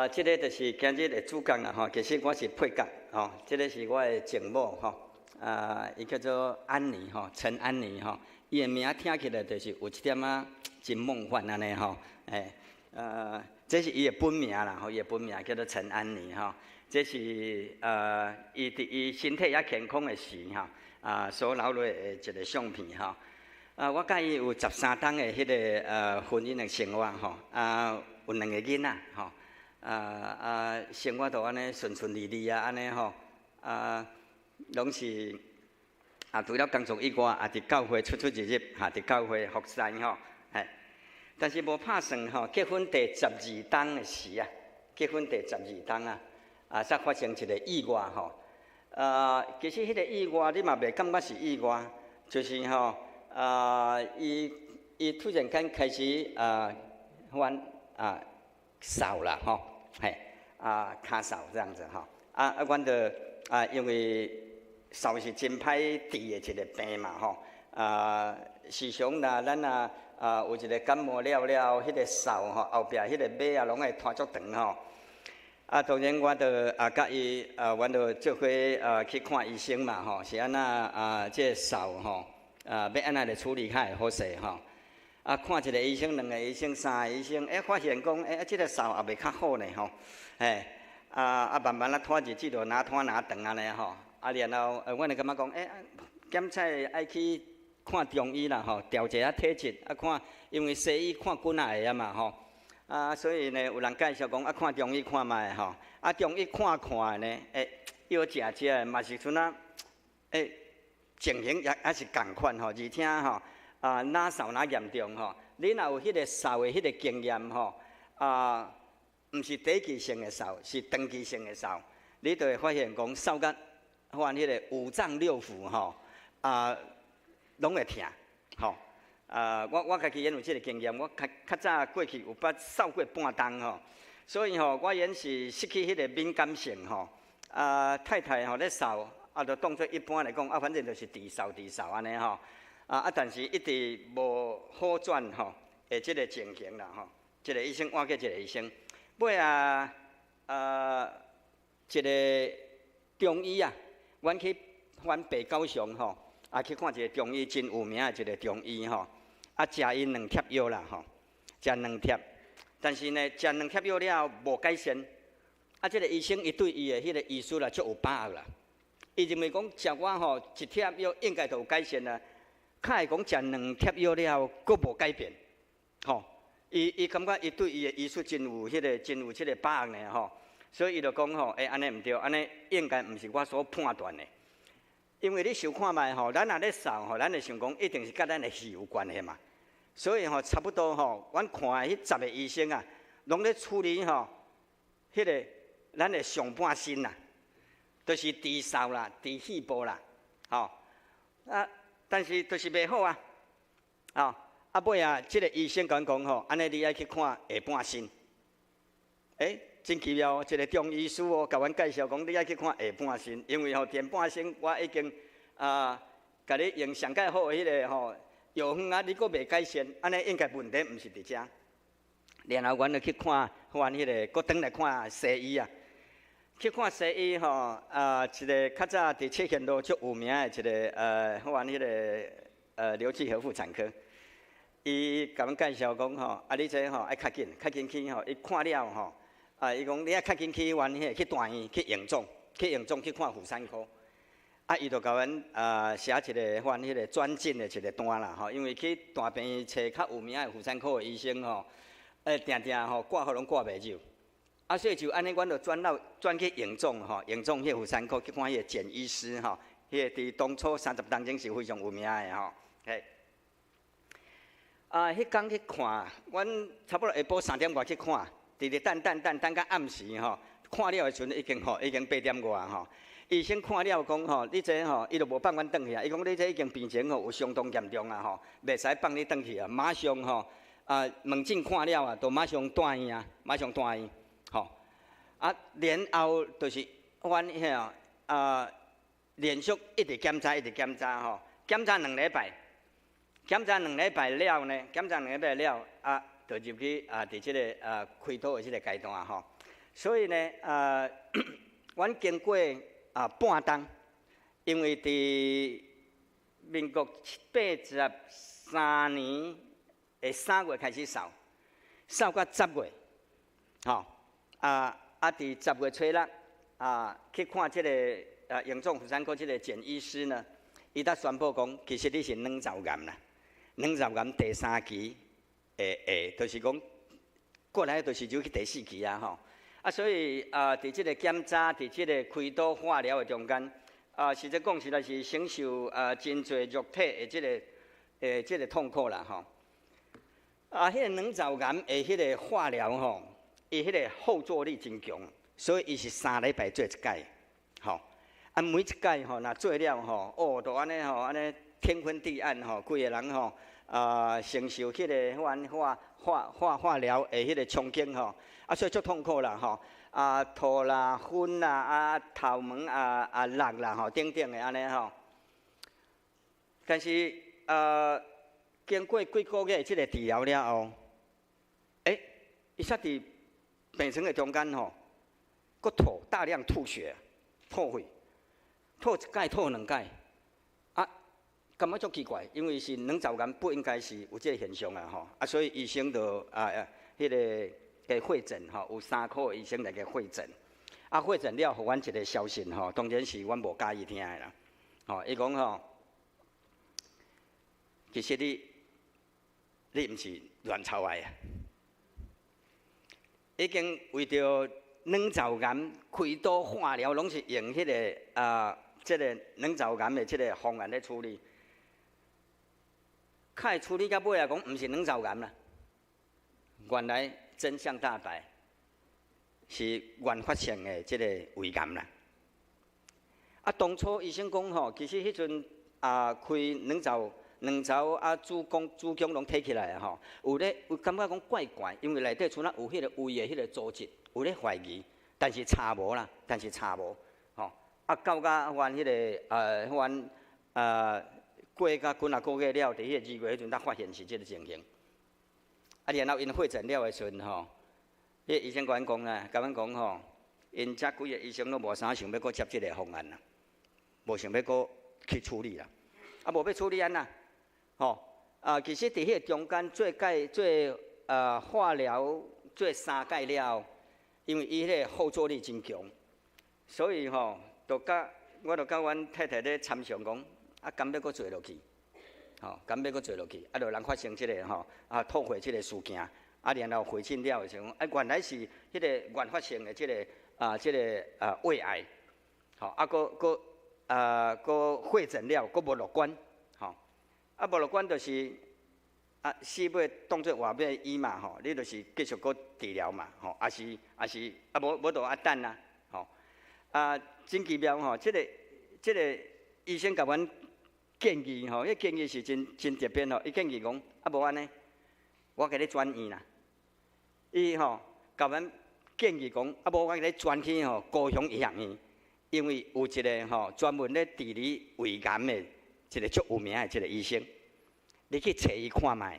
E: 即个就是今日的主讲啦吼。其实我是配角吼，即个是我的情某吼，伊叫做安妮吼，陈安妮吼。伊的名听起来就是有一点真梦幻安尼吼，这是伊的本名啦吼，伊的本名叫做陈安妮吼。这是伊伫伊身体也健康的时吼，所留落的一个相片吼。我甲伊有13档的迄个婚姻的生活吼，有2个囡仔吼，生活都安尼顺顺利利安尼吼，拢是。除了工作以外，伫教会出入，伫教会服侍吼，但是无拍算吼，结婚第12档的时结婚第12档才发生一个意外吼。其实迄个意外你嘛袂感觉是意外，就是吼，伊突然间开始扫啦吼，骹扫这样子吼，阮就因为。扫是真歹治的一个病嘛吼，时常啦，咱有一个感冒了，迄个扫吼后壁迄个尾拢会拖足长吼。当然我就甲伊阮就做伙去看医生嘛吼，是安那这扫吼要安那来处理较会好势吼。看一个医生、2个医生、3个医生，发现讲这个扫也袂较好呢吼，慢慢拖日子就哪拖哪长安尼吼。然后阮就感觉讲，检查爱去看中医啦吼，调一下体质，看，因为西医看骨仔的嘛吼，所以呢，有人介绍讲看中医看卖吼，中医看呢，药食的嘛是像情形也是共款吼，而且吼，哪扫哪严重吼，你若有迄个扫的迄个经验吼，毋是第一期性的扫，是长期性的扫，你就会发现讲扫甲。患迄个5脏6腑吼，拢会疼吼。我家己因有即个经验，我较早过去有捌扫过半冬吼，所以吼我原是失去迄个敏感性吼。太太吼咧扫，就当作一般来讲，反正就是治扫安尼吼。但是一直无好转吼的即个情形啦吼。一个医生换过一个医生，尾一个中医阮去阮北高雄吼，去看一个中医真有名的一个中医吼，食伊2贴药啦吼，食2贴，但是呢，食2贴药了无改善，这个医生伊对伊的迄个医术啦，足有把握啦。伊认为讲食我吼1贴药应该就有改善啦，较会讲食2贴药了，佫无改变，吼，伊感觉伊对伊的医术真有即个把握呢吼。所以伊就讲吼，安尼毋对，安尼应该毋是我所判断的。因为你想看卖吼，咱若咧扫吼，咱就想讲一定是甲咱的肺有关系嘛。所以吼，差不多吼，阮看的迄10个医生拢咧处理吼，迄个咱的上半身啦，就是治扫啦、治肺部啦，吼但是就是袂好尾即个医生讲吼，安尼你爱去看下半身，真奇妙哦！一个中医师甲阮介绍讲，你爱去看下半身，因为前半身我已经甲你用上介好的迄个药方你佫袂改善，安尼应该问题毋是伫遮。然后阮就去看迄个，佫转来看西医去看西医一个较早伫七贤路足有名的一个迄个刘记和妇产科，伊甲阮介绍讲你这爱较紧去伊看了伊讲你较紧去迄个去大医去荣总去看妇产科，啊，伊就甲阮写一个反迄个转诊的一个单啦吼，因为去大病找较有名的妇产科的医生吼，定定吼挂号拢挂袂入，啊，所以就安尼，阮就转去永总吼，永总迄妇产科去看迄个简医师吼，迄个伫当初30当中是非常有名的吼，嘿。迄天去看，阮差不多下晡3点外去看，直直等到暗时吼，看了的时阵已经8点外吼。医生看了讲吼，你这吼，伊就无放阮转去啊。伊讲你这已经病情吼有相当严重啊吼，袂使放你转去啊。马上吼门诊看了啊，就马上带院啊，马上带院吼。啊，然后就是阮遐连续一直检查吼，检查2礼拜，检查2礼拜了呢，啊，就入去伫即个开刀的即个阶段吼。所以呢阮经过。半冬，因为伫民国83年的3月开始扫到10月，吼伫10月初6去看即个永总妇产科即个简医师呢，伊才宣布讲，其实你是卵巢癌啦，卵巢癌第3期就是讲过来就是入去第4期啊吼。所以伫即个检查，伫即个开刀化疗的中间，实际讲实在是承受真侪肉体的即个痛苦啦吼。迄个卵巢癌的迄个化疗吼，伊迄个后坐力真强，所以伊是3礼拜做一届，吼。每一届吼，若做了吼，就安尼吼，安尼天昏地暗吼，规个人吼，承受迄个化疗的迄个冲击吼。所以足痛苦啦吼，吐啦、昏啦、头毛落啦吼，等等的安尼吼。但是经过几个月即个治疗了后，伊煞伫病床的中间吼，佮大量吐血、吐血，吐一届、吐2届，感觉足奇怪，因为是卵巢癌不应该是有即个现象啊吼，所以医生就迄个。会诊吼，有3科医生来个会诊，会诊了，互阮一个消息吼，当然是阮无介意听的啦。伊讲吼，其实你毋是卵巢癌啊，已经为着卵巢癌开刀化疗，拢是用迄个即个卵巢癌的即个方案咧处理，开处理到尾啊，讲毋是卵巢癌啦，原来。真相大白，是原发性的即个胃癌啦。当初医生讲吼，其实迄阵开卵巢子宫拢提起来啊吼，有感觉讲怪怪，因为内底除了有迄个胃的迄个组织，有咧怀疑，但是查无啦，吼。到阮迄个阮过甲几啊个月了，伫迄个2月迄阵，才发现是即个情形。然后因会诊了的时阵吼，迄医生甲阮讲啦，甲阮讲吼，因遮几个医生拢无啥想要搁接即个方案啦，无想要搁去处理啦，无要处理安啦，吼其实伫迄个中间做化疗做3届了，因为伊迄个后坐力真强，所以吼，我就甲阮太太咧参详讲，敢要搁做落去。敢要搁做落去，就人发生即个吐血即个事件，然后会诊了的时候，原来是迄个原发性的即个胃癌，搁会诊了，搁无乐观，无乐观就是死尾当作话要医嘛吼，你就是继续搁治疗嘛吼，是无就等啦真奇妙吼，即个医生甲阮。建议吼，迄建议是真特别吼。伊建议讲，无安尼，我甲你转院啦。伊吼，甲阮建议讲，无我甲你转去吼高雄医学院，因为有一个吼专门咧治理胃癌的一个足有名的一个医生，你去找伊看卖，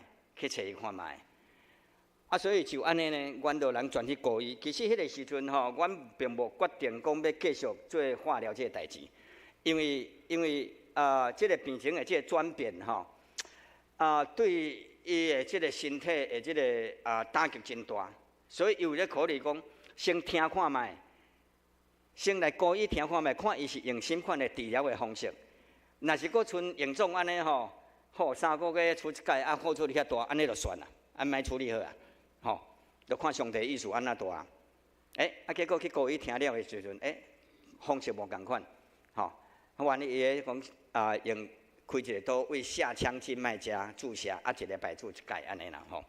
E: 所以就安尼呢，阮就人转去告伊。其实迄个时阵吼，阮并无决定讲要继续做化疗这个代志，因为。即个病情的即个转变吼，对伊的即个身体的即个打击真大，所以伊有咧考虑讲，先听看卖，先来故意听看觅，看伊是用什款的治疗的方式。若是佫像严总安尼吼，好3个月出一届，啊付出哩遐大，安尼就算啦，莫处理好啊，吼，就看上帝意思安怎大啊。结果去故意听了的时阵，方式无共款，吼，万一伊讲用开一个刀为下枪静脉加注射，一礼拜注一届安尼啦，吼，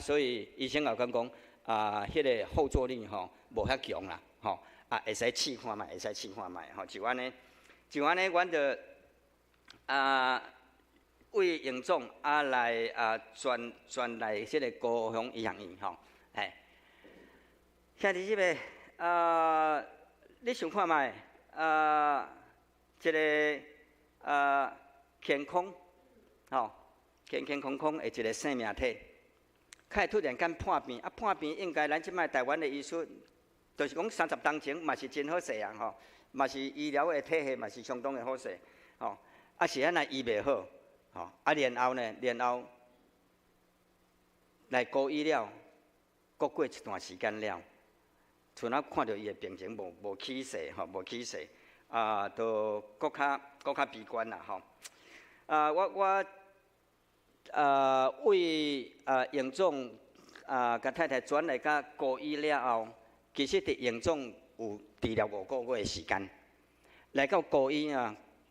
E: 所以医生也讲迄个后坐力吼无遐强啦，吼，会使试看觅，会使试看觅，吼，就安尼，阮就为营总来转来即个高雄医学院吼，兄弟姊妹，你想看觅一个健康，吼，健康康的一个生命体，较会突然间破病，破病应该咱即摆台湾的医术，就是讲30当前嘛是真好势啊，吼，嘛是医疗的体系嘛是相当的好势，吼，是安那医袂好，吼，然后来高医了，过一段时间了。像咱看到伊的病情无起势，吼，无起势，都搁较悲观啦，吼。我为营总甲太太转来甲高医了后，其实伫营总有治疗5个月的时间，来到高医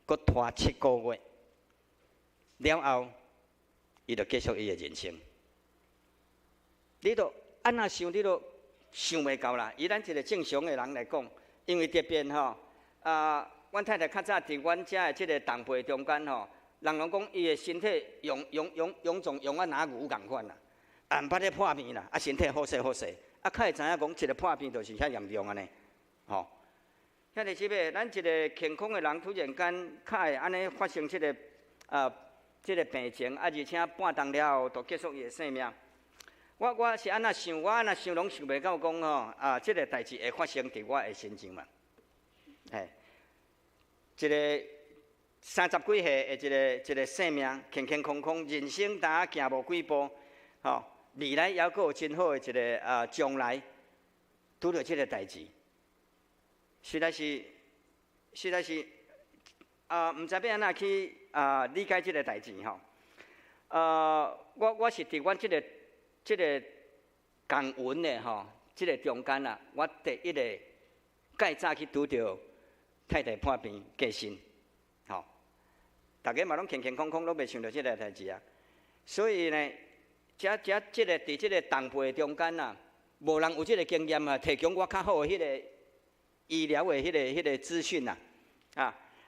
E: 搁拖7个月，了后，伊就结束伊的人生。你都安那想，你都想袂到啦。以咱一个正常的人来讲，因为这边吼，阮太太较早伫阮遮的即个同辈中间吼，人讲伊的身体臃肿用哪牛共款啦，毋捌咧破病啦，身体好势，较会知影讲一个破病就是遐严重安尼，吼。兄弟姊妹，咱一个健康的人突然间较会安尼发生即个病情，而且半当了后就结束伊的生命。我是安那想，我安那想拢想袂到讲吼，即个代志会发生伫我的身上嘛。一个30几岁的一个生命，健康，人生大行无几步，吼，未来还佫有真好的一个将来，拄着即个代志，实在是，毋知要安那去理解即个代志吼。我是伫阮即个共文的吼，即个中间啊，我第一个介早去拄着太太破病过身，吼，大家嘛拢健康，拢袂想到即个代志啊。所以呢，即个伫即个同辈中间啊，无人有即个经验啊，提供我较好的迄个医疗的迄个资讯啊，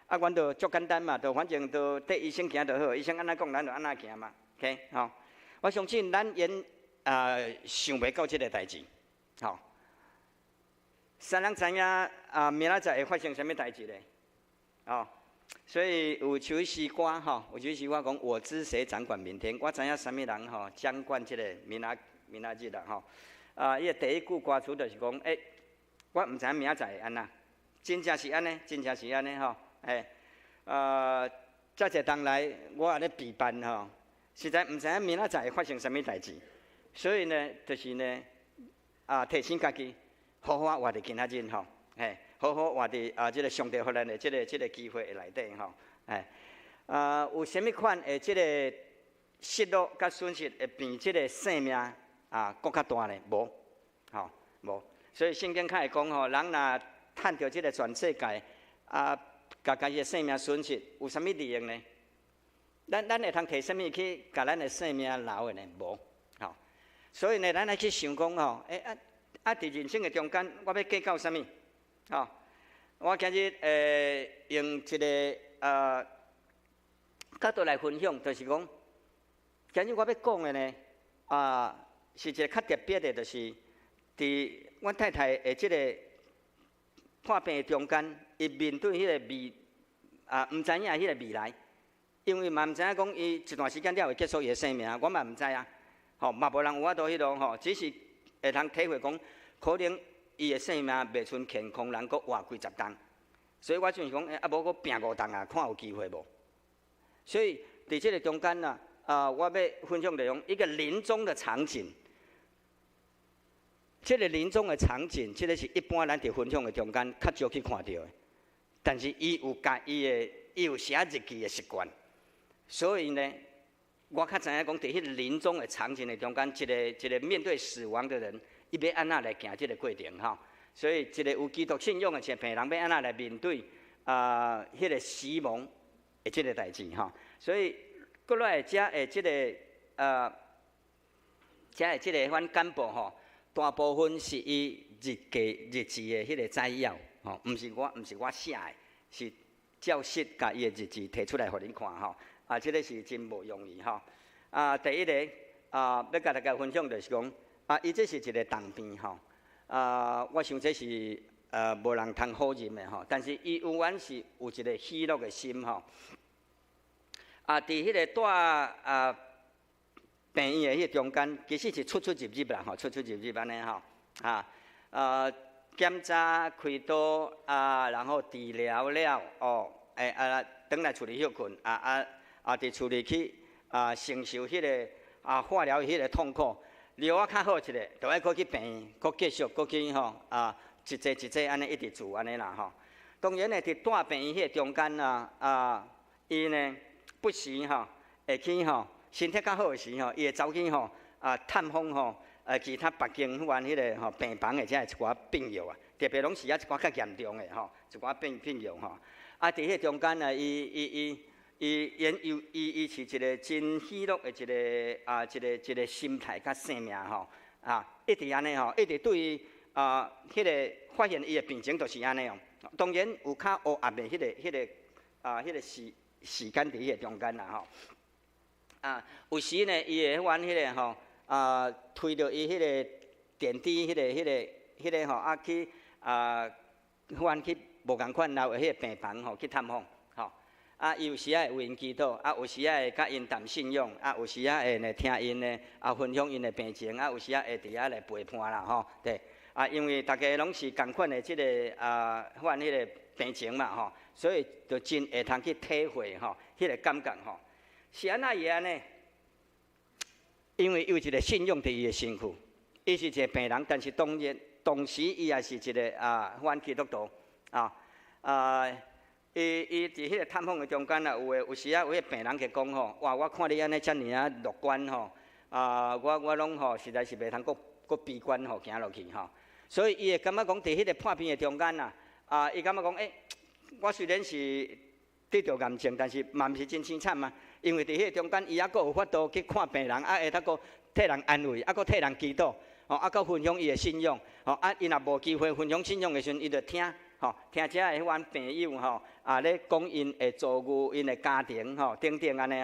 E: 阮就足简单嘛，就反正就缀医生行就好，医生安怎讲，咱就安怎行嘛 ，OK， 吼。我相信咱想袂到即个代志，吼。谁人知影明仔载会发生什么代志咧？哦，所以有首诗歌吼，有首诗歌讲我知谁掌管明天，我知影什么人吼掌管即个明仔日啦吼。伊个第一句歌词就是讲，我毋知影明仔载会安那，真正是安尼吼，遮侪当来我安尼备办吼，实在毋知影明仔载会发生什么代志。所以呢，就是呢，提醒家己，好好活伫今仔日吼，好好活伫即个上帝予咱的即个机会的内底吼，有啥物款的即个失落甲损失会比即个生命搁较大呢？无，吼无。所以圣经较会讲吼，人若趁着即个全世界甲家己的生命损失，有啥物利用呢？咱会通摕啥物去甲咱的生命留的呢？无。所以呢，咱来去想讲吼，伫人生的中间，我要计较啥物？吼，我今日用一个角度来分享，就是讲，今日我要讲的呢，是一个较特别的，就是伫阮太太的即个破病的中间，伊面对迄个毋知影迄个未来，因为嘛毋知影讲伊一段时间了会结束伊的生命，我嘛毋知啊。吼，嘛无人有法度迄种吼，只是会通体会讲，可能伊的生命袂像健康人，佫活几十冬。所以我就是讲，无佫拼5冬啊，看有机会无？所以伫即个中间我要分享内容一个临终的场景。这个临终的场景，这个是一般咱伫分享的中间较少去看到的。但是伊有写日记的习惯，所以呢，我较知影讲，伫迄个临终的场景的中间，一个面对死亡的人，伊要安怎来行这个过程吼。所以一个有基督信仰的一个病人，要安怎来面对迄个死亡的这个代志吼。所以过来遮的这个遮的这个阮干部吼，大部分是伊日字的迄个摘要吼，毋是我写的，是教室甲伊的日字摕出来互恁看吼。这个是真无容易吼。第一个要甲大家分享就是讲伊这是一个重病吼。我想这是无人通好认的吼，但是伊有缘是有一个喜乐的心吼。伫迄个带病院的迄个中间，其实是出入入啦吼，出入安尼吼。检查、开刀然后治疗了转来厝里休困伫厝里去承受迄个化疗迄个痛苦。疗啊较好一个，就爱搁去病院，搁继续搁去吼一节安尼一直住安尼啦吼。当然呢，伫带病院迄个中间伊呢不时会去身体较好时伊会走去探访其他北京湾迄个病房的遮一寡病友特别拢是一寡较严重的一寡病友伫迄个中间伊是一个真喜乐的一个心态甲生命一直安尼一直对于迄个发现伊的病情就是安尼当然有较乌暗的迄个时间伫迄个中间啦有时呢伊会阮迄个推着伊迄个电梯迄个去阮去无共款老的迄个病房去探访有时会为因祈祷有时会甲因谈信仰有时会呢听因呢分享因的病情有时会伫遐来陪伴啦对因为大家拢是共款的即个患迄个病情嘛所以就真会通去体会迄个感觉是安怎伊安尼？因为有一个信仰伫伊的身躯，伊是一个病人，但是同时伊也是一个反基督徒伊伫迄个探访的中间有时有迄病人去讲哇，我看你安尼遮尔乐观我拢实在是袂通搁悲观行落去所以伊会感觉讲伫迄个破病的中间伊感觉讲我虽然是得到癌症，但是嘛毋是真凄惨嘛。因为伫迄个中间，伊还佫有法度去看病人，会当佫替人安慰，佫替人祈祷，佫分享伊的信仰，伊若无机会分享信仰的时阵，伊就听，听遮的迄款朋友咧讲因的遭遇、因的家庭等等安尼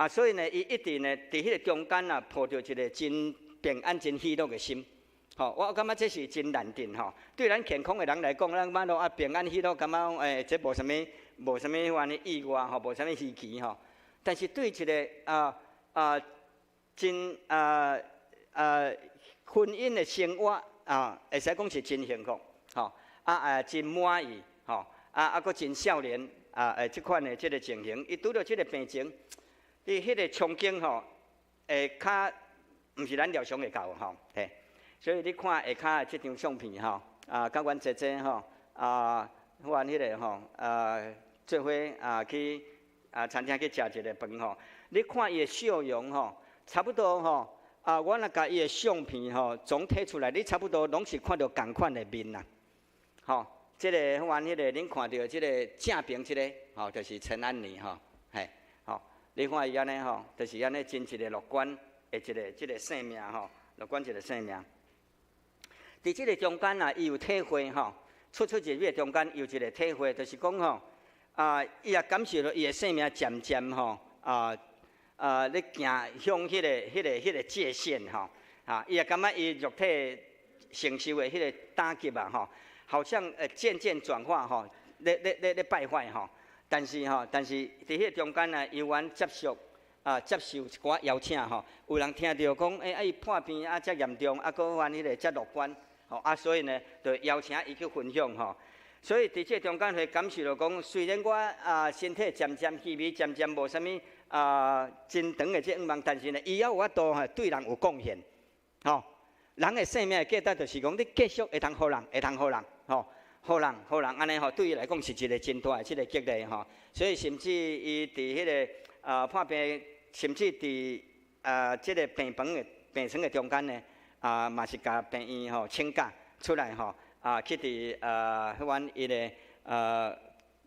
E: 所以呢，伊一直呢伫迄个中间抱着一个真平安、真喜乐的心。我感觉这是真难得对咱健康的人来讲，咱感觉平安喜乐，感觉这无啥物款的意外无啥物稀奇但是对一个真婚姻的生活会使讲是真幸福真满意佫真少年即款的即个情形，伊拄到即个病情，伊迄个憧憬会较毋是咱料想会到嘿。所以你看下骹的即张相片甲阮姐姐阮迄个做伙去餐厅去食一个饭你看伊的笑容差不多我若甲伊的相片总摕出来，你差不多拢是看到同款的面啦。即个阮迄个恁看到即个正平即个就是陈安妮嘿你看伊安尼就是安尼真一个乐观的即个生命乐观一个生命。伫即个中间伊有体会出入的中间有一个体会，就是讲伊也感受到伊的生命渐渐咧行向迄个界限伊也感觉伊肉体承受的迄个打击好像渐渐转化咧败坏但是伫迄个中间伊愿接受一寡邀请有人听到讲伊破病遮严重佫愿迄个遮乐观。所以呢，就邀请伊去分享所以伫这中间会感受到讲，虽然我身体渐渐虚微，渐渐无啥物真长的这愿望，但是呢，伊也有法度对人有贡献人的生命的价值就是讲，你继续会通互人，吼，互人安尼吼，对伊来讲是一个真大的即个激励吼。所以甚至伊伫迄个破病，甚至伫即个病床的中间呢，嘛是甲病院吼请假出来吼，去伫迄阮伊个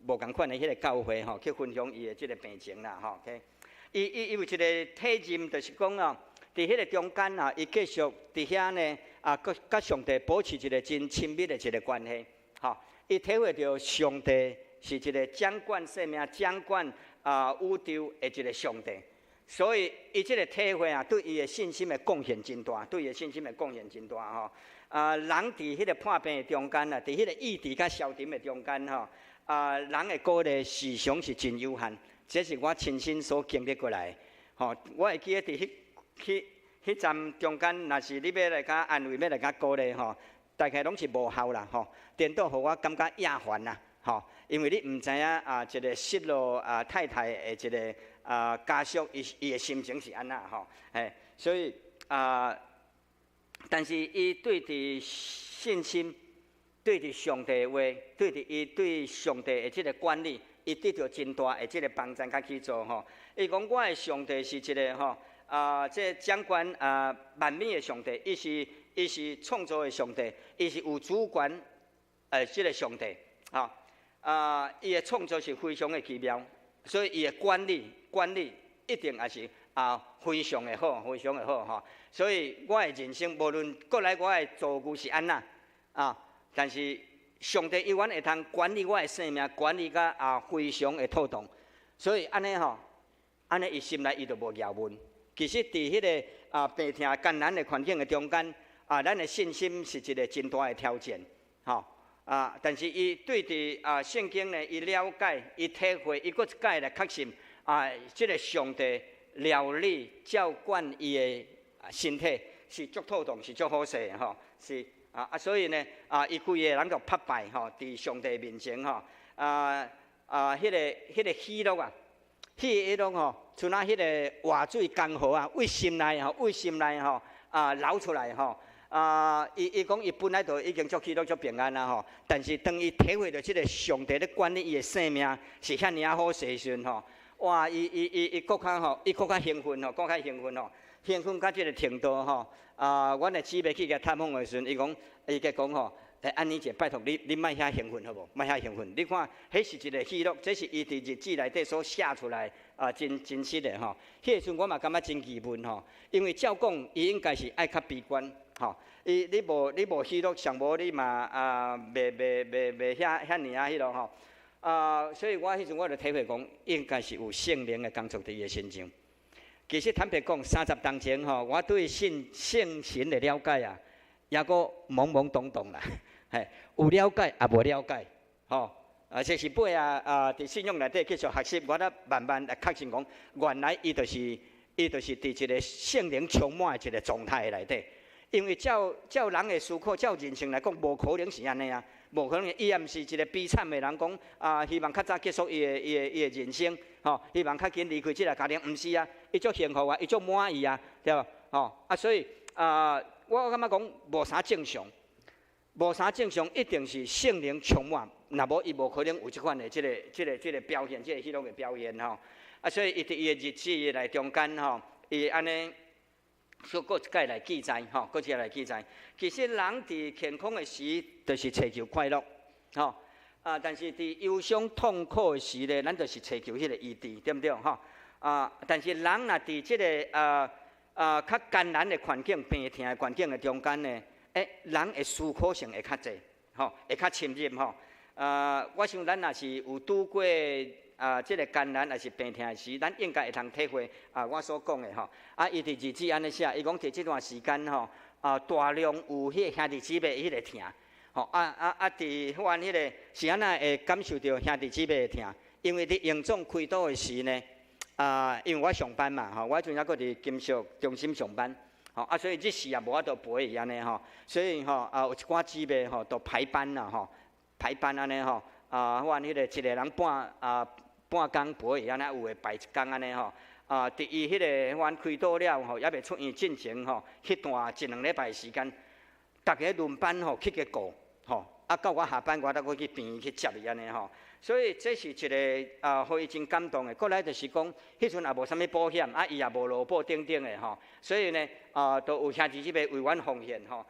E: 无共款的迄个教会吼，去分享伊的即个病情啦吼。OK， 伊有一个体认，就是讲哦，伫迄个中间伊继续伫遐呢甲上帝保持一个真亲密的一个关系。吼，伊体会到上帝是一个掌管生命、掌管宇宙的一个上帝，所以伊即个体会对伊的信心的贡献真大，吼。人伫迄个破病的中间伫迄个意志甲消沉的中间吼，人的鼓励时常是真有限，这是我亲身所经历过来的。吼，我会记得伫迄站中间，若是你要来甲安慰、要来甲鼓励吼，大概拢是无效啦吼，颠倒互我感觉厌烦啦吼，因为你毋知影一个失落太太的一个家属，伊的心情是安那吼，所以但是伊对伫信心，对伫上帝的话，对伫伊对上帝的即个管理，伊得到真大的即个帮助甲去做吼。伊讲我的上帝是一个吼即掌管万物的上帝，伊是创造的上帝，伊是有主权即个上帝吼。伊的创造是非常的奇妙，所以伊的管理一定也是非常的好，吼。所以我的人生无论过来我的遭遇是安那但是上帝永远会通管理我的生命，管理甲非常的妥当。所以安尼吼，安尼伊心内伊就无疑问。其实伫迄个病痛艰难的环境的中间咱的信心是一个真大的挑战，吼。但是伊对伫圣经呢，伊了解、伊体会、伊搁一解来确信即个上帝料理、照管伊的身体是足妥当，是足好势吼，是所以呢伊规个人就拍败吼，伫上帝面前吼迄个喜乐迄种吼，像迄个活水江河为心内吼流出来吼。伊讲伊本来就已经足喜乐足平安啦吼，但是当伊体会到即个上帝咧管理伊的生命是遐尔好势时阵吼，哇！伊搁较吼，伊搁较兴奋吼，兴奋到即个程度吼。阮的姊妹去甲探访的时阵，伊讲吼，安妮姐，拜托你莫遐兴奋好无？莫遐兴奋。你看，迄是一个喜乐，这是伊伫日子内底所写出来真实的吼。迄个时阵我嘛感觉真疑问吼，因为照讲伊应该是爱较悲观吼。你无喜乐，上无你嘛袂遐尔迄落吼。所以我迄阵我就体会讲，应该是有圣灵的工作伫伊的身上。其实坦白讲，30当前吼，我对圣神的了解也阁懵懵懂懂啦，有了解也无了解，吼。这是尾伫信仰内底继续学习，我咧慢慢来确信讲，原来伊就是伫一个圣灵充满的一个状态内底。因为照人的思考，照人性来讲，无可能是安尼无可能。伊也毋是一个悲惨的人，讲希望较早结束伊的人生，吼，希望较紧离开即个家庭，毋是伊足幸福伊足满意对吧？吼，所以我感觉讲无啥正常，一定是圣灵充满，若无伊无可能有即款的即个表现，即个迄种的表现吼。所以伊伫伊的日子内中间吼，伊安尼。所以，搁一解来记载，吼，搁一解来记载。其实人伫健康的时，就是追求快乐，吼，但是伫忧伤痛苦的时呢，咱就是追求迄个医治，对不对？吼，但是人若伫即个较艰难的环境、病痛的环境的中间呢，人的思考性会较济，吼，会较深入，吼。我想咱若是有拄过。即个艰难也是病痛时，咱应该会通体会我所讲的吼。伊伫日子安尼写，伊讲伫即段时间吼，大量有迄个兄弟姊妹迄个疼，吼伫阮迄个是安那会感受到兄弟姊妹的疼，因为伫营总开刀的时呢，因为我上班嘛，吼，我阵还搁伫金属中心上班，吼所以日时也无法度陪伊安尼吼，所以吼有一寡姊妹吼都排班啦吼，排班安尼吼，阮迄个一个人半工陪伊安尼，有诶排一工安尼吼，伫伊迄个湾开刀了吼，也未出院进前吼，迄段1、2礼拜时间，大家轮班吼去个顾吼，到我下班我再去病院去接伊安尼吼。所以这是一个互伊真感动的。过来就是讲，迄阵也无啥物保险，伊也无劳保等等的吼。所以呢，都有兄弟姊妹为阮奉献吼。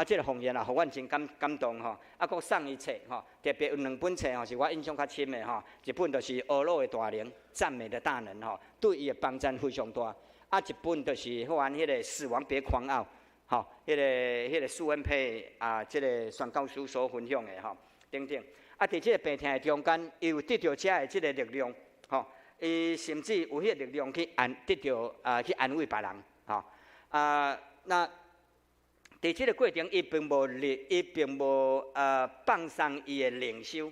E: 这个奉献互阮真感动吼。佫送伊册吼，特别有2本册吼，是我印象较深的吼。一本就是《俄罗的大能》，赞美的大能吼，对伊的帮助非常大。一本就是阮迄个《死亡别狂傲》吼，迄个苏恩佩这个宣教师所分享的吼，等等。伫这个病痛的中间，伊有得到这的这个力量，吼，伊甚至有迄个力量去得到去安慰别人，吼，那伫这个过程，伊并无放松伊的灵修，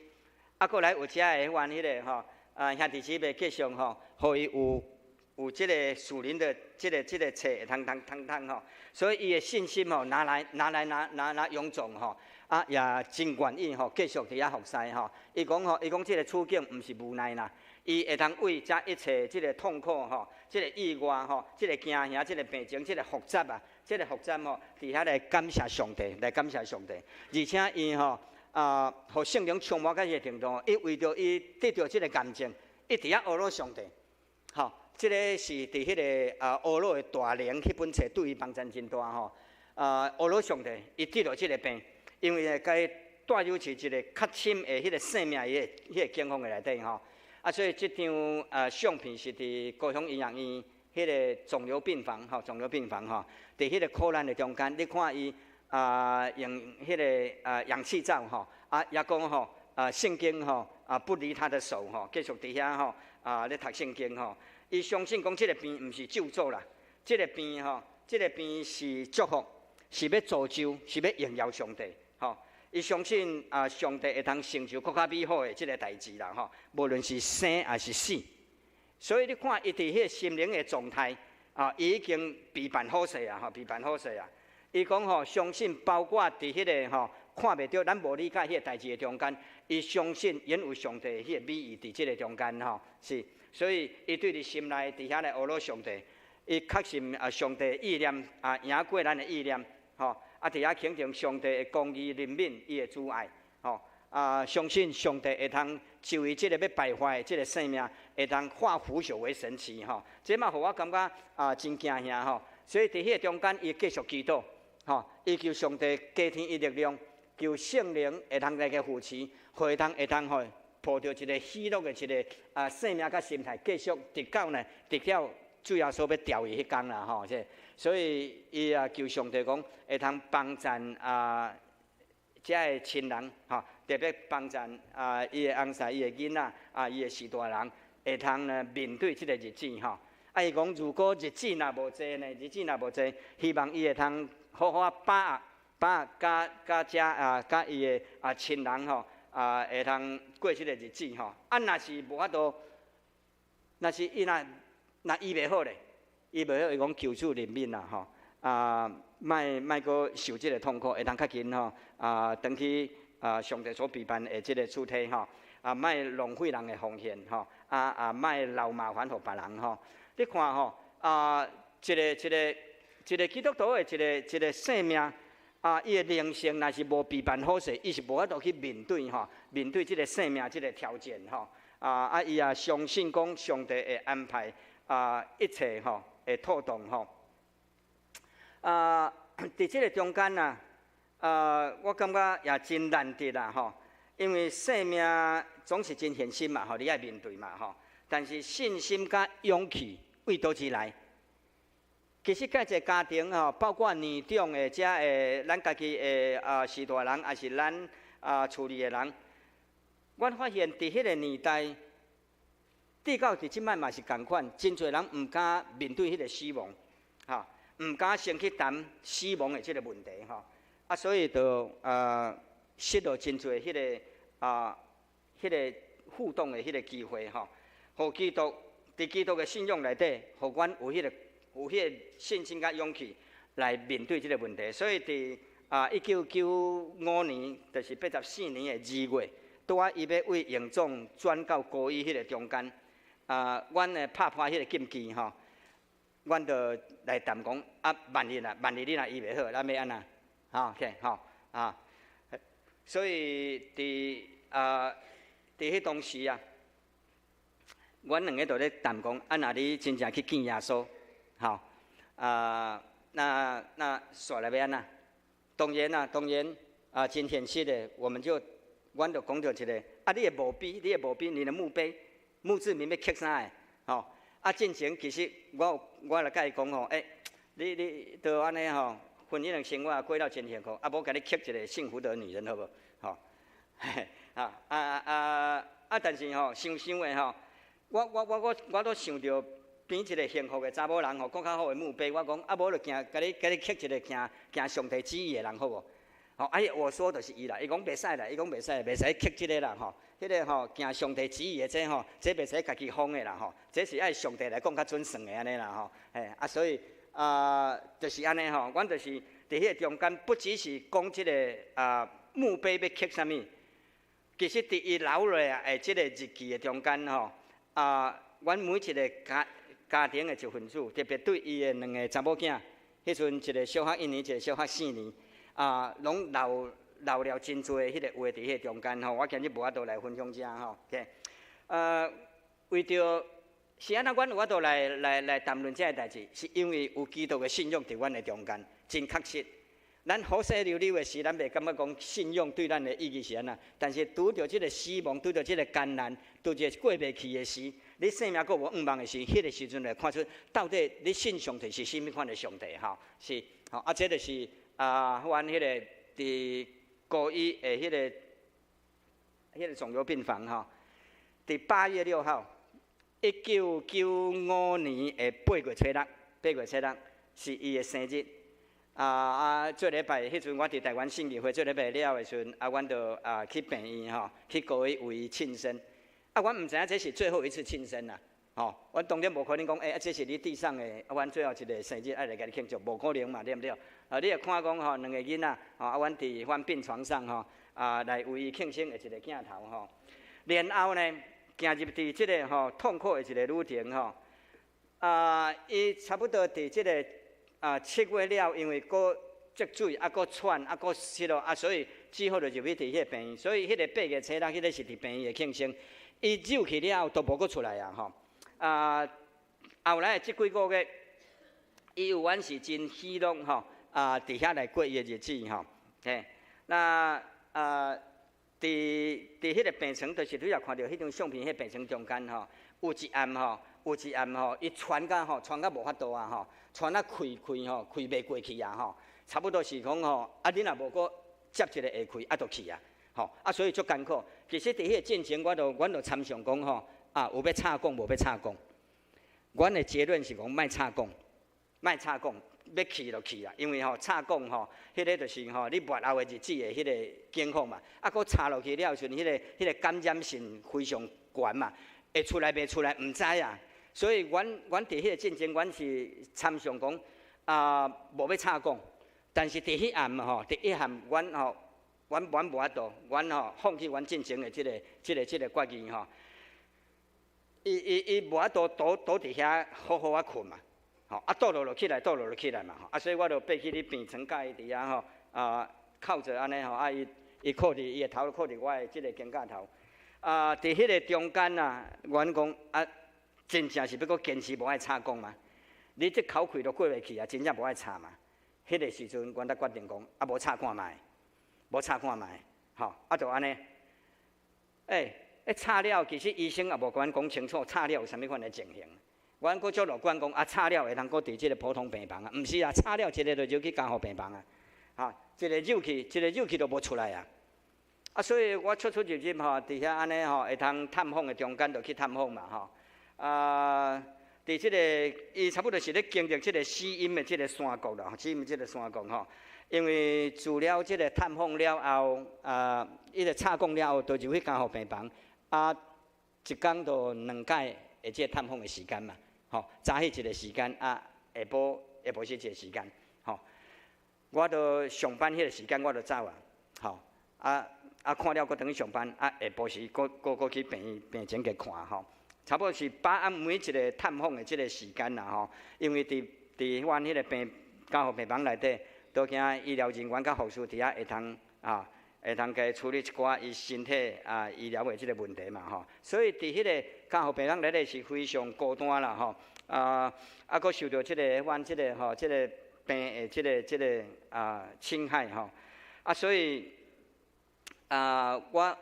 E: 过来有这的阮迄个吼，兄弟姊妹继续吼，互伊有这个属灵的这个册会通吼，所以伊的信心吼拿来勇壮吼。也真愿意吼，继续伫遐服侍吼。伊讲即个处境毋是无奈啦，伊会通为遮一切即个痛苦吼，即个意外吼，即个惊吓，即个病情，即个复杂啊，即个复杂吼，伫遐来感谢上帝，而且伊吼互圣灵充满到迄个程度，伊为着伊得到即个感情，伊伫遐学罗上帝，吼，即个是伫迄个学罗的大能迄本册对伊帮助真大吼。学罗上帝，伊得到即个病。因为该带入去一个较深的迄个生命迄个境况的内底吼，所以这张相片是伫高雄医院迄个肿瘤病房吼，伫迄个苦难的中间，你看伊用迄个氧气罩吼，也讲吼圣经吼不离他的手吼，继续伫遐吼咧读圣经吼，伊相信讲这个病毋是咒诅啦，这个病是祝福，是要造就，是要荣耀上帝。吼，伊相信上帝会通成就更较美好的即个代志啦，吼，无论是生还是死，所以你看伊伫迄个心灵的状态伊已经备办好势啊，伊讲吼，相信包括伫迄个吼看袂到咱无理解迄个代志的中间，伊相信因有上帝迄个美意伫即个中间吼，是，所以伊对伫心内伫遐来学罗上帝，伊确信上帝意念赢过咱的意念，吼。伫遐肯定上帝的公义、怜悯、伊的主爱，吼相信上帝会通就伊即个要败坏的即个生命，会通化腐朽为神奇，吼。这嘛，互我感觉真惊吓，吼。所以伫迄个中间，伊继续祈祷，吼，伊求上帝加添伊力量，求圣灵会通来个扶持，会通吼抱着一个喜乐的一个生命甲心态，继续直到主要所要调伊迄天啦，吼，所以伊求上帝讲会通帮助遮个亲人，吼，特别帮助伊的翁婿、伊的囡仔、伊的士大人，会通呢面对即个日子，吼。伊讲如果日子若无济呢，希望伊会通好好把握甲甲伊的亲人吼，会通过即个日子，吼。若是无法度，若是伊若医袂好咧，伊讲求主怜悯啦，吼，莫阁受即个痛苦，会通较紧吼，转去上帝所备办的即个主体吼，莫浪费人的奉献吼，莫留麻烦互别人吼。你看吼，一个基督徒的一个生命，伊的灵性若是无备办好势，伊是无法度去面对即个生命即个挑战吼，伊也相信讲上帝会安排。一切吼会妥当吼，伫即个中间我感觉也真难得啦吼，因为生命总是真现实嘛，吼，你爱面对嘛吼。但是信心甲勇气为倒之来？其实，介一个家庭吼，包括年长的遮的咱家己的士大人，也是咱处理的人，我发现伫迄个年代。至到伫即摆嘛是共款，真侪人毋敢面对迄个死亡，哈，毋敢先去谈死亡的即个问题，吼，所以就失落真侪迄个互动的迄个机会，吼，互基督伫基督的信仰内底，互阮有迄个信心甲勇气来面对即个问题。所以伫1995年，就是84年的2月，拄伊要为营总转到高一迄个中间。阮诶拍破迄个禁忌吼，阮就来谈讲万一你若医袂好，咱要安那？OK 所以伫迄当时啊，阮两个就咧谈讲，若你真正去见耶稣，那煞来要安那？当然真现实的，阮就讲到一个，你的墓碑，你的墓志铭要刻啥个？进前其实我来甲伊讲吼，你都安尼吼，婚姻的生活过了真幸福，无甲你刻一个幸福的女人好无？但是想的我都想到边一个幸福的查某人搁较好的墓碑，我讲无就甲你刻一个行上帝旨意的人好无？我说的是伊啦，伊讲袂使啦，袂使刻即个啦迄个行上帝旨意的这袂使家己封的啦这是爱上帝来讲较准算的安尼啦所以就是安尼阮就是伫迄个中间，不只是讲即个墓碑要刻啥物，其实伫伊留落来即个日记的中间阮每一个家庭的一份子，特别对伊的两个查某囝，迄阵一个小学1年，一个小学4年。拢留了真多迄个话伫迄中间我今日无法度来分享遮为着是安那，阮有法度来谈论这个代志，是因为有基督的信仰伫阮的中间，真确实。咱好势溜溜的时，咱袂感觉讲信仰对咱的意义是安那，但是拄着即个死亡，拄着即个艰难，拄着过袂去的时，你生命阁无望望的时，迄个时阵来看出到底你信上帝是甚物款的上帝是这就是。阮迄个伫高一的迄个肿瘤病房伫8月6号，1995年的8月初6是伊的生日。做礼拜迄阵，我伫台湾信义会做礼拜了的时阵，阮就去病院去高一为伊庆生。阮毋知影这是最后一次庆生啦。阮当然无可能讲，这是你地上的，阮最后一个生日爱来甲你庆祝，无可能嘛，对不对？你会看讲两个囡仔，阮伫阮病床上来为伊庆生的一个镜头然后呢，行入伫即个痛苦的一个旅程伊差不多伫即个7月了，因为搁积水搁喘搁失落所以只好就入去伫迄个病院，所以迄个8月初6迄个是伫病院的庆生，伊入去了都无搁出来后来即几个月，伊有阮是真喜乐伫遐来过伊的日子那伫迄个病床，就是你也看到迄张相片，迄病床中间有一暗伊喘甲无法度喘开袂过去差不多是讲你若无搁接一个下开就去所以足艰苦。其实伫迄个进前，阮就参详讲有要插讲，无要插讲。阮的结论是讲，莫插讲，要去就去啦。因为插讲迄个就是你末后的日子的迄个境况嘛。搁插落去了时阵，迄个感染性非常悬嘛，会出来袂出来毋知啊。所以阮伫迄个进前，阮是参详讲无要插讲，但是伫迄暗伫迄暗阮无法度，阮放弃阮进前的即个决议伊无法度倒伫遐好好困嘛，倒落落起来嘛，所以我就爬去你病床甲伊伫遐靠着安尼伊靠伫伊的头靠伫我的即个肩胛头，伫迄个中间阮讲真正是要搁坚持无爱插讲嘛，你这口气都过袂去真正无爱插嘛，迄个时阵阮才决定讲无插看卖，就安尼，插了，其实医生也无甲阮讲清楚插了有啥物款的情形。阮阁足乐观讲插了会通阁伫即个普通病房毋是插了一个就入去加护病房一个入去就无出来所以我出入伫遐安尼会通探访的中间就去探访嘛伫即个伊差不多是咧经历即个死荫的即个山谷啦，死荫即个山谷因为除了即个探访了后伊个插讲了后，就入去加护病房一工就2届的即个探访的时间嘛早起一个时间下晡时一个时间我就上班迄个时间我就走看了搁等去上班下晡时搁去病床去看差不多是把握每一个探访的即个时间啦吼。因为伫阮迄个家护病房内底，都惊医疗人员甲护士伫遐会通加处理一寡伊身体医疗的即个问题嘛吼。所以伫迄个家护病房内底是非常孤单啦吼。佫受到即个阮即个吼即个病的即个侵害吼。所以我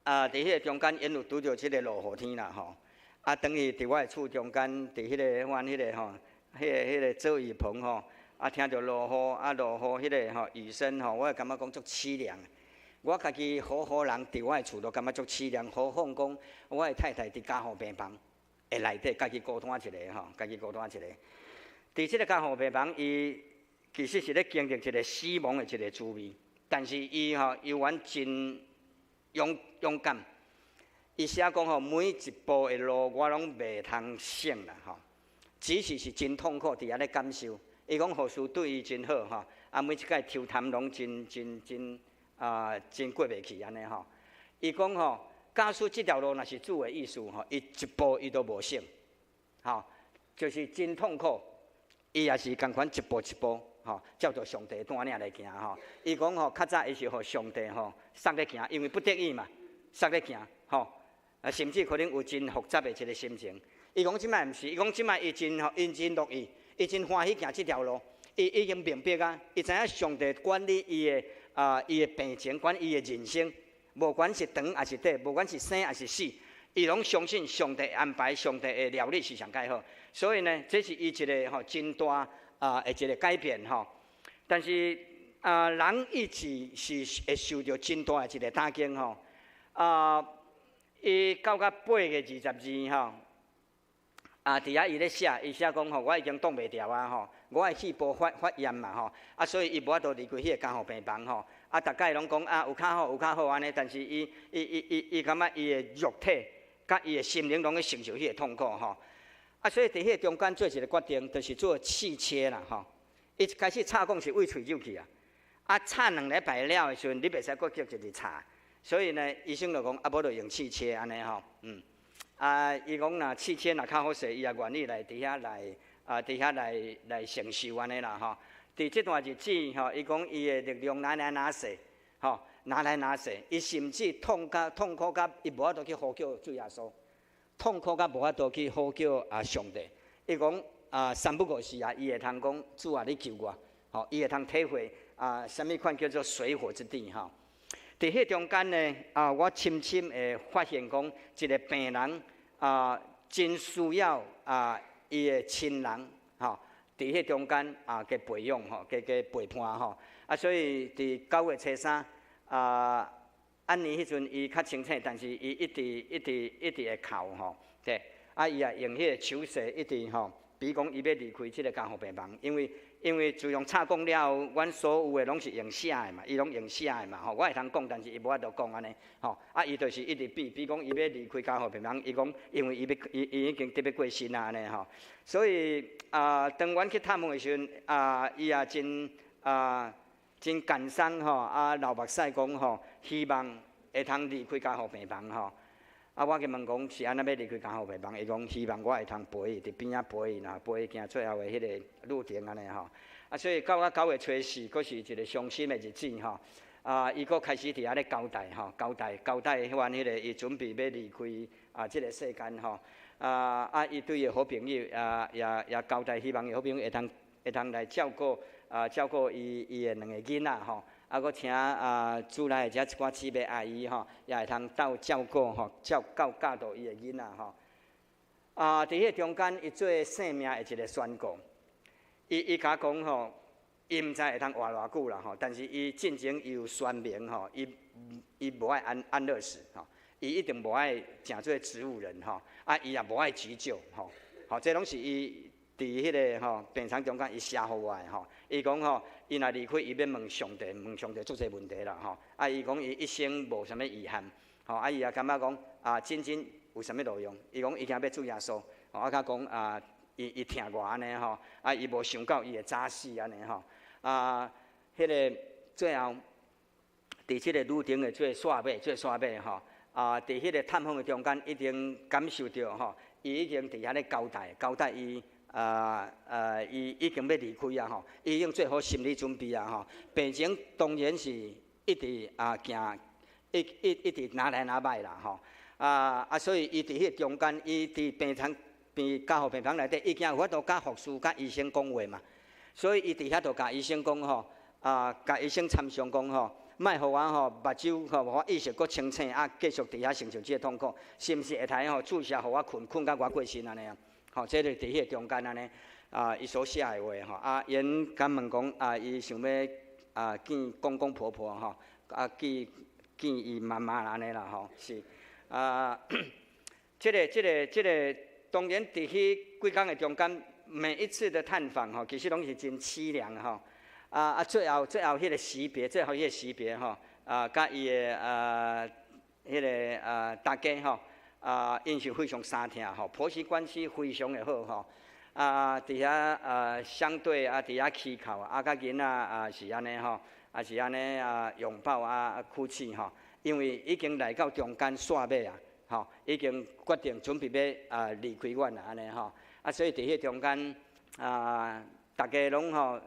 E: 伫迄个中间，因有拄着即个落雨天啦吼。等于伫我的厝中间，伫迄个阮迄个吼，迄个遮雨棚吼，听着落雨落雨迄个吼雨声吼，我会感觉讲足凄凉。我家己好人伫我的厝都感觉足凄凉，何况讲我的太太伫家护病房的内底，家己孤单一个吼，家己孤单一个。伫即个家护病房，伊其实是咧经历一个死亡的一个滋味，但是伊吼犹原真勇敢。伊写讲吼，每一步的路我拢袂通省啦吼，只是真痛苦，伫遐咧感受。伊讲护士对伊真好吼，每一摆抽痰拢真过袂去安尼吼。伊讲吼，假使即条路若是主的意思吼，伊一步伊都无省，吼，就是真痛苦。伊也是共款一步一步吼，照着上帝带领来行吼。伊讲吼，较早伊是互上帝吼送咧行，因为不得已嘛，送咧行吼。甚至可能有真复杂的一个心情。伊讲即摆毋是，伊讲即摆伊真乐意，伊真欢喜行即条路。伊已经明白啊，伊知影上帝管理伊的病情，管伊的人生，无管是长还是短，无管是生还是死，伊拢相信上帝安排，上帝的料理是上介好。所以呢，这是伊一个吼真大的一个改变吼。但是人一直是会受到真大的一个打击吼。伊到8月22吼，伫遐伊咧写，伊写讲吼，我已经挡袂牢啊吼，我的细胞发炎嘛吼，所以伊无法度离开迄个家护病房吼，大家拢讲有较好安尼，但是伊感觉伊的肉体甲伊的心灵拢咧承受迄个痛苦吼，所以伫迄个中间做一个决定，就是做气切啦吼，伊一开始插管是为喙入去插2礼拜了的时阵，你袂使搁继续插。所以呢，医生就讲无就用气切安尼吼，伊讲若气切若较好势，伊也愿意来伫遐来承受安尼啦吼。伫即段日子吼，伊讲伊的力量哪势吼，哪势，伊甚至痛苦甲伊无法度去呼叫主耶稣，痛苦甲无法度去呼叫上帝。伊讲三不五时伊会通讲主啊，你救我，吼，伊会通体会什么款叫做水火之地吼。伫迄中间呢，我深深会发现讲，一个病人真需要伊的亲人吼，伫迄中间加培养吼，加陪伴吼。所以伫9月初3，安妮迄阵伊较清醒，但是伊一直会哭吼，对，伊也用迄个手势一直吼，比如讲伊要离开即个家护病房，因为自从插讲了后，阮所有的拢是用写的嘛，伊拢用写的嘛吼，我会通讲，但是伊无法度讲安尼吼，伊就是一直比如讲伊要离开家护病房，伊讲因为伊已经得要过身啊安尼吼，所以当阮去探望的时阵，伊也真感伤吼，流目屎讲吼，希望会通离开家护病房吼。我去问讲是安怎要离开家护病房，伊讲希望我会通陪伊，伫边仔陪伊啦，陪伊行最后的迄个路程安尼吼。所以到9月初4，佫是一个伤心的日子吼。伊佫开始伫遐咧交代吼，交代阮迄个伊准备要离开即个世间吼。伊对伊好朋友也交代，希望伊好朋友会通来照顾伊的2个囡仔吼。佫请厝内遮一寡姊妹阿姨吼，也会通斗照顾吼，教导伊的囡仔吼。伫迄中间，伊做性命的一个宣告。伊甲讲吼，伊毋知会通活偌久啦吼，但是伊进前伊有宣明吼，伊无爱安乐死吼，伊一定无爱成做植物人吼，伊也无爱急救吼，这拢是伊伫迄个吼病床中间伊写互我的吼。伊讲吼，伊若离开，伊要问上帝足侪问题啦吼。伊讲伊一生无啥物遗憾，吼。伊也感觉讲真有啥物路用？伊讲伊惊要主耶稣，吼。甲讲伊听我安尼吼，伊无想到伊会早死安尼吼。迄个最后伫即个旅程的最煞尾吼，伫迄个探访的中间，一定感受到吼，伊已经伫遐咧交代伊伊已经要离开啊吼，伊已经做好心理准备啊吼。病情当然是一直行，一直拿来拿摆啦吼。所以伊伫迄中间，伊伫家护病房内底，已经有法度甲护士、甲医生讲话嘛。所以伊伫遐度甲医生讲吼，甲医生参详讲吼，莫互我吼目睭吼无法意识搁清醒，继续伫遐承受即个痛苦，是毋是会通吼注射互我困到我过身安尼啊？吼，这就伫迄中间安尼伊所写的话吼，因敢问讲伊想要见公公婆婆吼，见伊妈妈安尼啦吼，是这个。当然，伫迄几工的中间，每一次的探访吼，其实拢是真凄凉吼。最后迄个识别吼，甲伊的迄个大家吼，因是非常相疼吼，婆媳关系非常的好吼。伫遐相对伫遐乞靠甲囡仔是安尼吼，是安尼拥抱哭泣吼，因为已经来到中间煞尾啊。吼，已经决定准备要离开阮啦，安尼吼。所以伫迄中间大家拢吼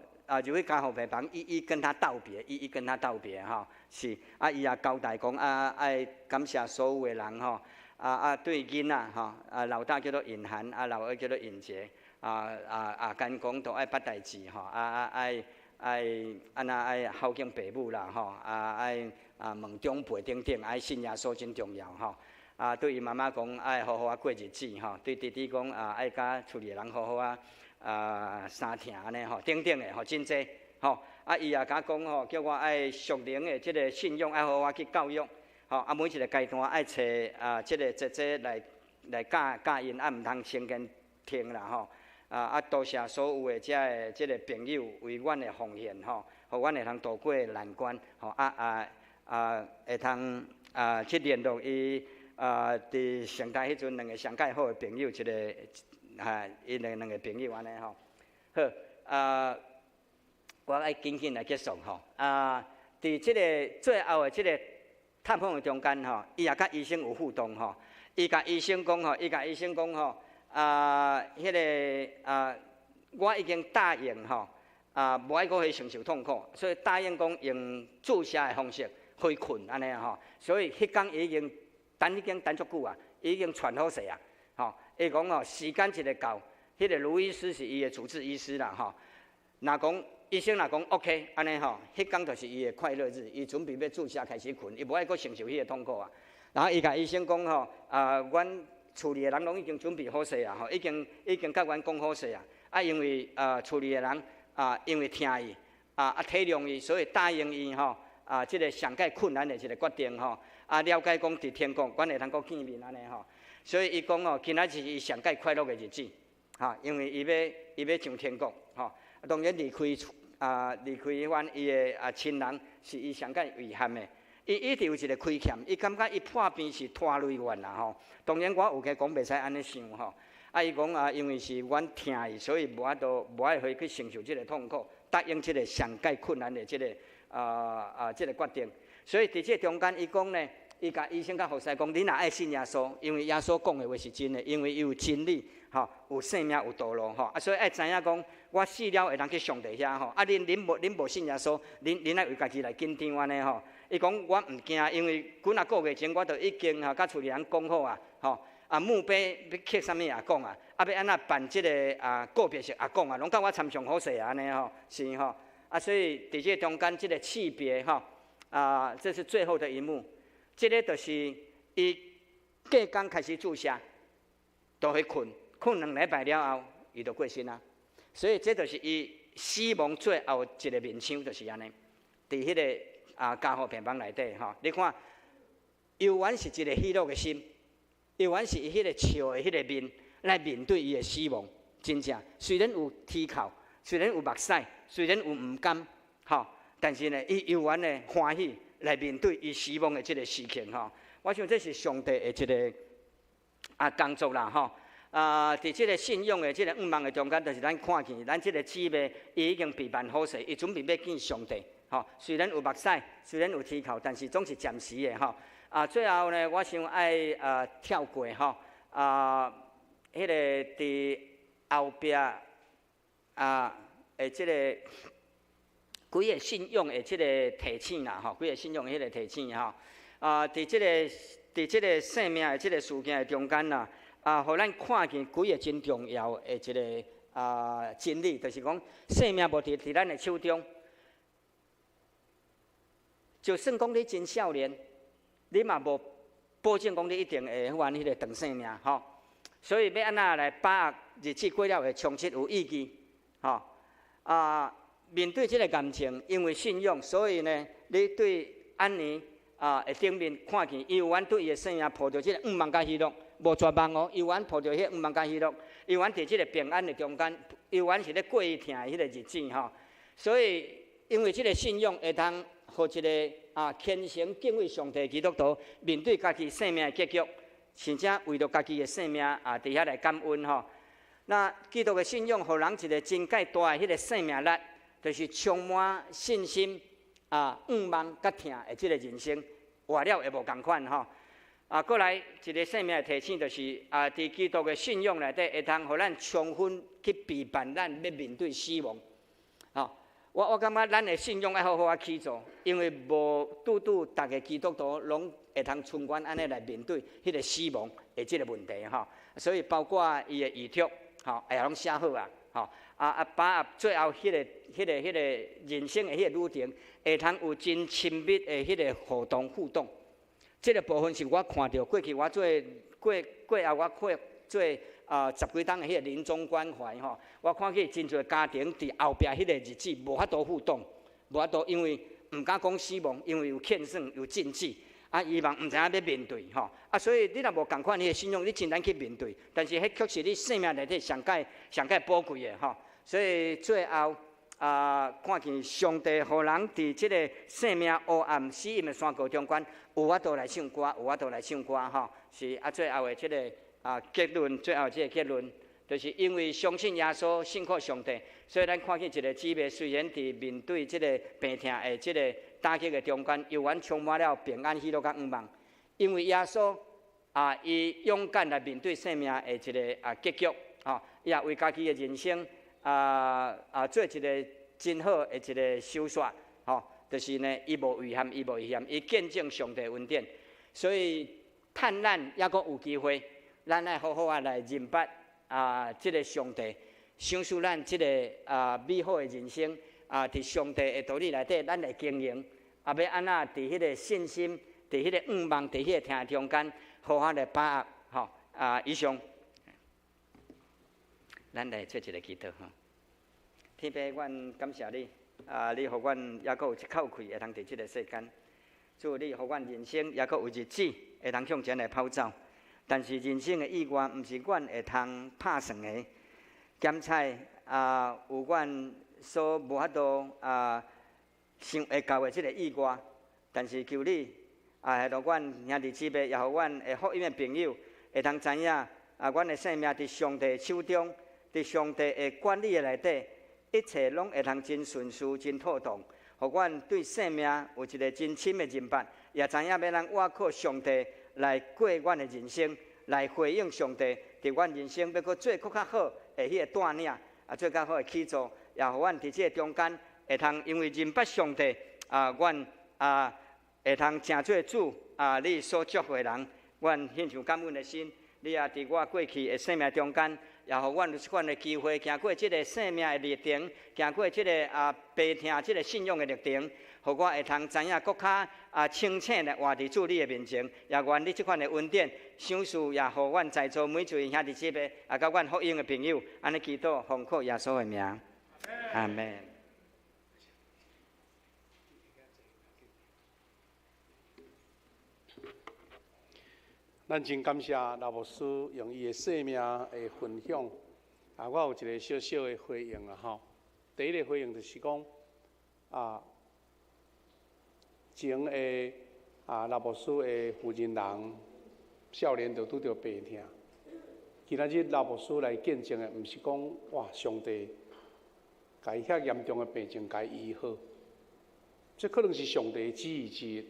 E: 入去家护病房，一一跟他道别吼。是，伊也交代讲爱感谢所有的人吼。对囡仔吼，老大叫做尹涵，老二叫做尹杰，干讲都爱捌代志吼，爱孝敬父母啦吼，爱问长辈等等，爱信耶稣真重要吼。对伊妈妈讲，爱好好过日子吼；对弟弟讲，爱甲厝里人好好相疼安尼吼，等等的吼，真济吼。伊也甲讲吼，叫我爱属灵的即个信仰，爱好好去教育吼。每一个阶段爱找即个姐姐来教因，毋通先跟听啦吼。多谢所有的即个朋友为阮的奉献吼，互阮会通度过难关吼。会通去联络伊。伫上台迄阵，两个上介好的朋友，因两个朋友安尼吼。好，我爱紧来结束吼。伫即个最后的即个探访的中间吼，伊也甲医生有互动吼。伊甲医生讲吼，迄个我已经答应吼，无爱搁去承受痛苦，所以答应讲用注射的方式去困安尼吼。所以迄天已经。已经等足久啊，已经传好势啊，吼！伊讲吼，时间一个到，迄个卢医师是伊的主治医师啦，吼。若讲医生若讲 OK， 安尼吼，迄天就是伊的快乐日，伊准备要注射开始困，伊无爱搁承受迄个痛苦啊。然后伊甲医生讲吼，阮厝里的人拢已经准备好势啊，吼，已经甲阮讲好势啊。因为厝里的人因为听伊体谅伊，所以答应伊吼。即个上介困难的一个决定吼，了解讲伫天国，阮会通搁见面安尼吼，所以伊讲吼，今仔是伊上介快乐的日子，因为伊要上天国吼。当然离开阮伊的亲人是伊上介遗憾的，伊一直有一个亏欠，伊感觉伊破病是拖累阮啦吼。当然我有个讲袂使安尼想吼，伊讲因为是阮疼伊，所以无爱去承受即个痛苦，答应即个上介困难的即个。即个决定，所以伫这中间，伊讲呢，伊甲医生甲护士讲，你若爱信耶稣，因为耶稣讲的话是真的，因为伊有真理，吼，有生命有道路，吼，所以爱知影讲，我死了会当去上帝遐，吼，恁无信耶稣，恁爱为家己来紧张安尼吼。伊讲我毋惊，因为几啊个月前我就已经甲厝里人讲好啊，吼，墓碑要刻啥物也讲啊，要安怎办即个告别式也讲啊，拢甲我参详好势啊，安尼吼，是吼。所以伫这中间，这个区别吼，这是最后的一幕。这个就是伊隔工开始注射，就去困2礼拜了后，伊就过身啊。所以这就是伊死亡最后一个面相，就是安尼。伫迄个家护病房内底吼，你看，犹原是一个喜乐的心，犹原是伊迄个笑的迄个面来面对伊的死亡，真正虽然有啼哭。虽然有目屎，虽然有唔甘，吼，但是呢，伊犹原呢欢喜来面对伊死亡的这个事情，吼。我想这是上帝的一个工作啦，吼。伫这个信仰的这个5万的中间，就是咱看见咱这个姊妹，伊已经备办好势，伊准备要见上帝，吼，虽然有目屎，虽然有啼哭，但是总是暂时的吼。最后呢，我想爱跳过吼，迄个伫后壁即个几个信用的即个提醒啦吼，几个信用的迄个提醒吼，伫即个生命的即个事件的中间啦，互咱看见几个真重要的一个真理，就是讲生命无伫咱的手中。就算讲你真少年，你嘛无保证讲你一定会还迄个长生命吼。所以要安怎来把握日子过了会充实有意义吼。面对这个感情，因为信仰，所以呢，你对安尼会顶面看见，伊有缘对伊的生命抱着这个5万甲喜乐，无绝望哦，有缘抱着迄5万甲喜乐，有缘伫这个平安的中间，有缘是咧过伊疼的迄个日子吼。所以因为这个信仰会通。互一个虔诚敬畏上帝的基督徒，面对家己生命的结局，甚至为着家己的生命伫遐来感恩吼。那基督的信仰，互人一个真介大的迄个生命力，就是充满信心愿望甲疼的即个人生，活了会无共款吼。过来一个生命的提醒，就是伫基督的信仰内底，会通互咱充分去备办咱要面对死亡。我感觉咱的信仰要好好起做，因为无拄逐个基督徒拢会通充分安尼来面对迄个死亡的即个问题吼。所以包括伊的遗嘱也拢写好把握最后迄个人生的迄个旅程，会通有真亲密的迄个互动。这个部分是我看到过去我过后我做10几档的迄个临终关怀吼，我看见真侪家庭伫后壁迄个日子无法度互动，无法度，因为唔敢讲死亡，因为有欠算有禁忌，伊嘛唔知影要面对吼，所以你若无共款迄个信仰，你真难去面对。但是迄确实你生命内底上介宝贵的吼，所以最后看见上帝互人伫即个生命黑暗死荫的山沟中间，有法度来唱歌，有法度来唱歌吼，是最后的即个。结论，最后这个结论，就是因为相信耶稣、信靠上帝，所以咱看见一个姊妹虽然伫面对这个病痛的这个打击的中间，犹原充满了平安、喜乐甲愿望。因为耶稣伊勇敢来面对生命的一个结局，伊也为家己的人生做一个真好的一个收煞，就是呢，伊无遗憾，伊见证上帝恩典，所以趁咱还阁有机会。咱爱好好来认捌这个上帝，享受咱这个美好的人生伫上帝的道理内底，咱来经营。要安怎伫迄个信心、伫迄个愿望、伫迄个听中间，好好来把握以上，咱来做一个祈祷吼。天父，阮感谢你，你互阮还阁有一口气会通伫这个世间，祝你互阮人生还阁有日子会通向前来跑走。但是人生的意外，毋是阮会通拍算的。检采有阮所无法度想会到的即个意外，但是求你下让阮兄弟姊妹，也互阮的福音的朋友，会通知影阮的生命伫上帝手中，伫上帝的管理的内底，一切拢会通真顺遂、真妥当，互阮对生命有一个真深的认捌，也知影要咱倚靠上帝。来过阮的人生，来回应上帝，伫阮人生要搁做搁较好的迄个带领，做较好的起做，也互阮伫这个中间会通因为认捌上帝，阮会通成做主你所祝福的人，阮献上感恩的心。你也伫我过去的生命中间，也互阮有一款的机会，行过这个生命的历程，行过这个悲痛、这个信仰的历程。互我会通知影搁较清醒的活伫主你的面前，也愿你这款的恩典，赏赐也互阮在座每一位兄弟姊妹，甲阮福音的朋友，安尼祈祷，奉靠耶稣的名，阿门。
C: 咱真感谢老牧师用伊的生命的分享，我有一个小小的回应吼。第一个回应就是讲前的老牧师的负责人，少年就拄着病痛。今仔日老牧师来见证的，毋是讲哇上帝，甲伊遐严重的病情甲伊医好，这可能是上帝的旨意之一，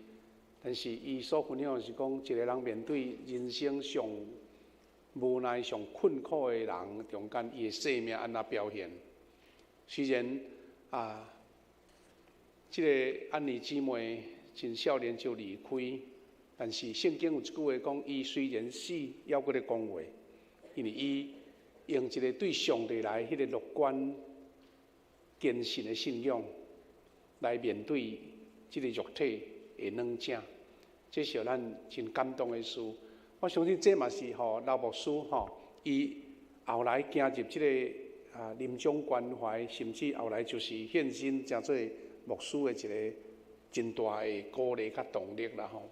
C: 但是伊所分享的是讲，一个人面对人生上无奈、上困苦的人中间，伊的生命安怎表现？虽然这个安妮姊妹真少年就离开，但是圣经有一句话讲，伊虽然死，还阁咧讲话，因为伊用一个对上帝来迄个乐观、坚信的信仰来面对这个肉体的软症，这是咱真感动的事。我相信这嘛是老牧师伊后来行入这个临终关怀，甚至后来就是献身成做牧师的一个真大的鼓励甲动力啦吼。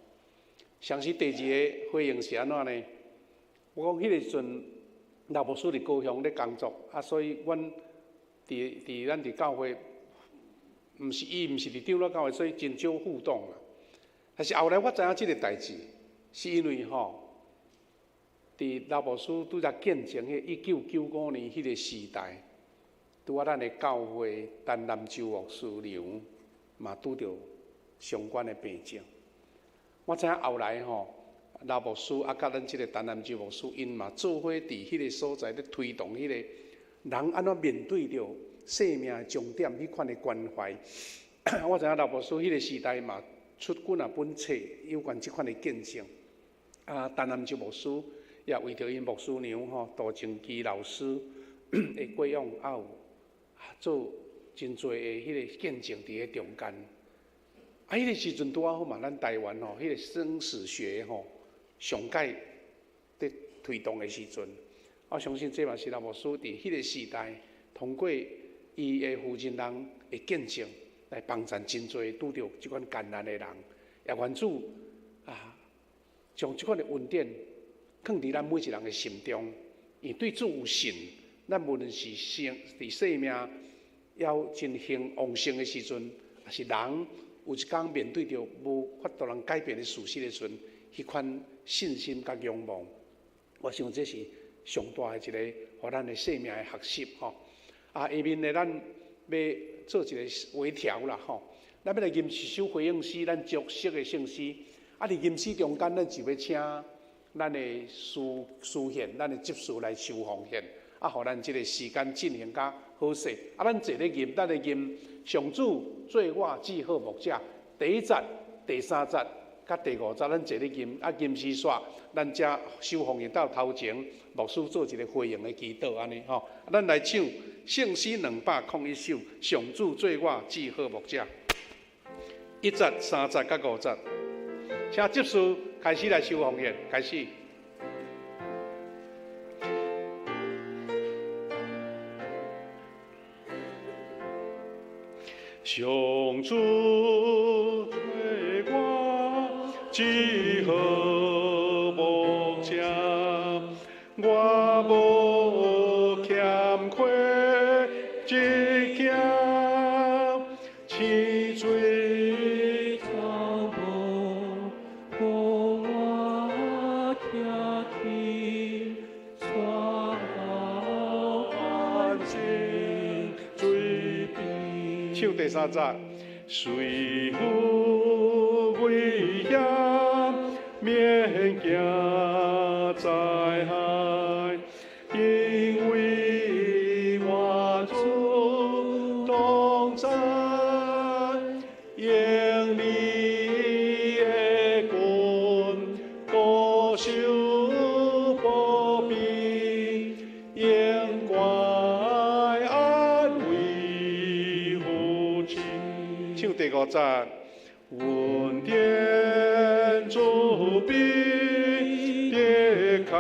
C: 相信第二个回应是安怎呢？我讲迄个时阵，老牧师伫高雄咧工作，所以阮伫咱伫教会，毋是伫长老教会，所以真少互动啦。但是后来我知影即个代志，是因为伫老牧师拄则见证迄1995年迄个时代，拄啊咱的教会陈南州牧师娘嘛拄着相关的病症。我知影后来老牧师甲咱即个陈南州牧师，因嘛做伙伫迄个所在咧推动迄个人安怎面对着生命的重点迄款的关怀。我知影老牧师迄个时代嘛出几本册有关即款的见证。陈南州牧师也为着因牧师娘杜正基老师的过往，也有做真侪的迄个见证伫个中间。迄个时阵拄好嘛，咱台湾迄个生死学上届伫推动的时阵，我相信这嘛是老牧师伫迄个时代，通过伊的负责人的见证来帮助真侪拄着即款艰难的人，也愿主将即款的恩典放伫咱每一人的心中。伊对主有信，咱无论是伫生命要真兴旺盛的时阵，也是人有一天面对着无法度能改变的事实的时阵，迄款信心甲仰望，我想这是上大的一个互咱的生命的学习下面呢，咱要做一个微调啦咱要来吟一首回应诗，咱熟悉的圣诗。伫吟诗中间，咱就要请咱的书献，咱的执事来收奉献，互咱这个时间进行较好势。咱坐咧吟，咱来吟上主做我至好牧者，第1节、第3节、甲第5节，咱坐咧吟。吟诗煞，咱才收奉献到头前，牧师做一个回应的祈祷，安尼咱来唱圣诗201首，上主做我至好牧者。1节、3节、甲5节。请执事开始来收奉献，开始。上主做我至好牧者，我无欠缺一件，青水草木互我听听，带安静水边。唱第3节，虽有危险，免惊灾害，因为我主同在，用你的棍高手保庇，应该安慰扶持。唱第5节，恩典主必跌卡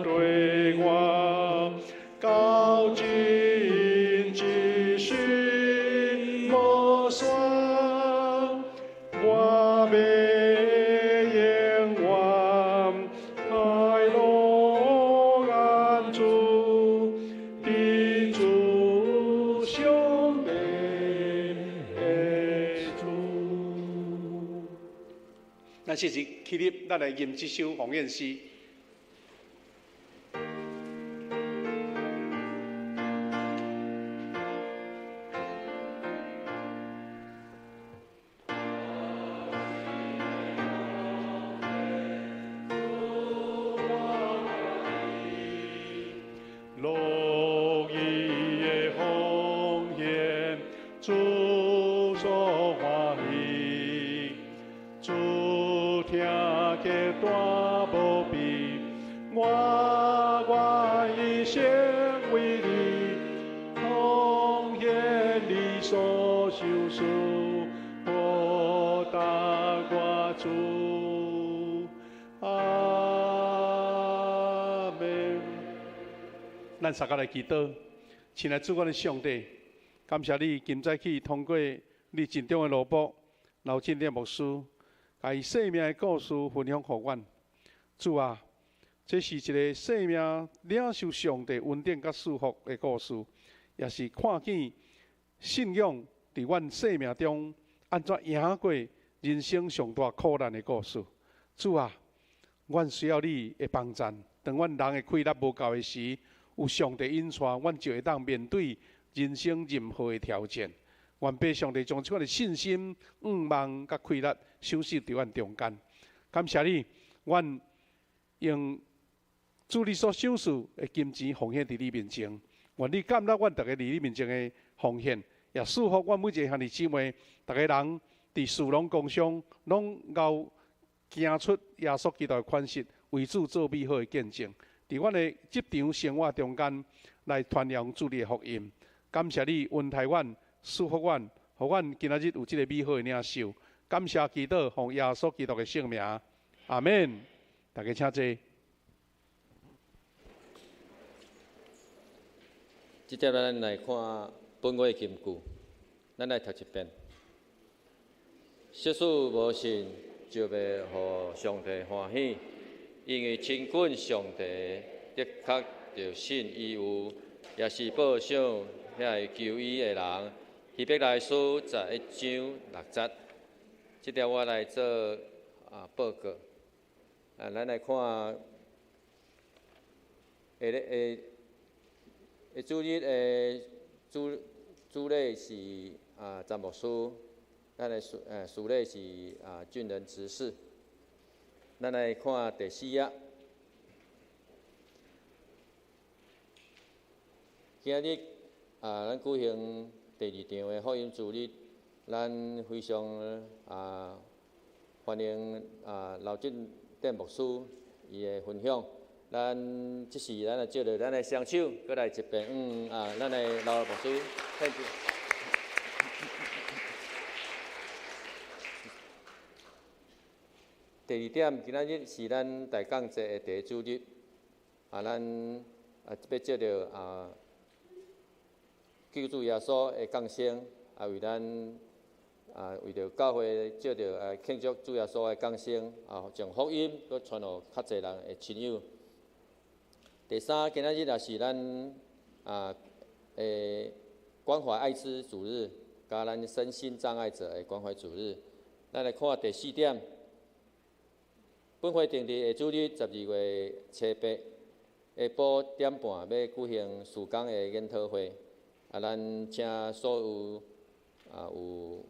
C: 对我，高进继续摸索，我要永远快乐安住，的主兄弟的主。咱现时起立，咱来吟这首奉献诗。听个大无比，我愿一生为你奉献你所受事，我答我主。阿门。咱大家来祈祷，亲爱的主，我的上帝，感谢你今早起通过你尽忠的罗卜，老正的牧师，把伊生命的故事分享给阮。主啊，这是一个生命领受上帝恩典甲祝福的故事，也是看见信仰伫阮生命中安怎赢过人生上大苦难的故事。主啊，阮需要你的帮助，当阮人的气力无够的时，有上帝引带，阮就会当面对人生任何的挑战。愿被上帝将这款的信心、望甲气力守守伫阮中间。感谢你，阮用主你所享受的金钱奉献伫你面前。愿你感纳阮大家伫你面前的奉献，也祝福阮每一个兄弟姊妹，大家人伫事农工商，拢有行出耶稣基督的款式，为主做美好的见证。伫阮的职场生活中间，来传扬主你的福音。感谢你恩待阮。祝福阮，互阮今仔日有这个美好的领受。感谢祈祷，奉耶稣基督的圣名，阿门。大家请坐。
D: 即接咱来看本月金句，咱来读一遍。世事无信，就袂互上帝欢喜，因为亲近上帝，的确着信伊有，也是报赏遐求伊的人。希伯来书11章6节，这条我来做报告。咱来看主日的主礼是詹牧师，咱的属礼是军人执事。咱来看第4页，今日咱举行第2场的福音主日，咱非常欢迎老正典牧师伊的分享。咱即时咱来借着咱的双手，搁来一遍咱的老牧师，谢谢。第2点，今仔日是咱大降节的第一主日，咱要借着救主耶稣的降生，为咱为着教会借着庆祝主耶稣的降生，将福音搁传互较侪人的亲友。第3，今仔日也是咱关怀艾滋主日，甲咱身心障碍者的关怀主日。咱来看第4点，本会定伫下主日12月7、8下晡1点半要举行事工的研讨会。咱请所有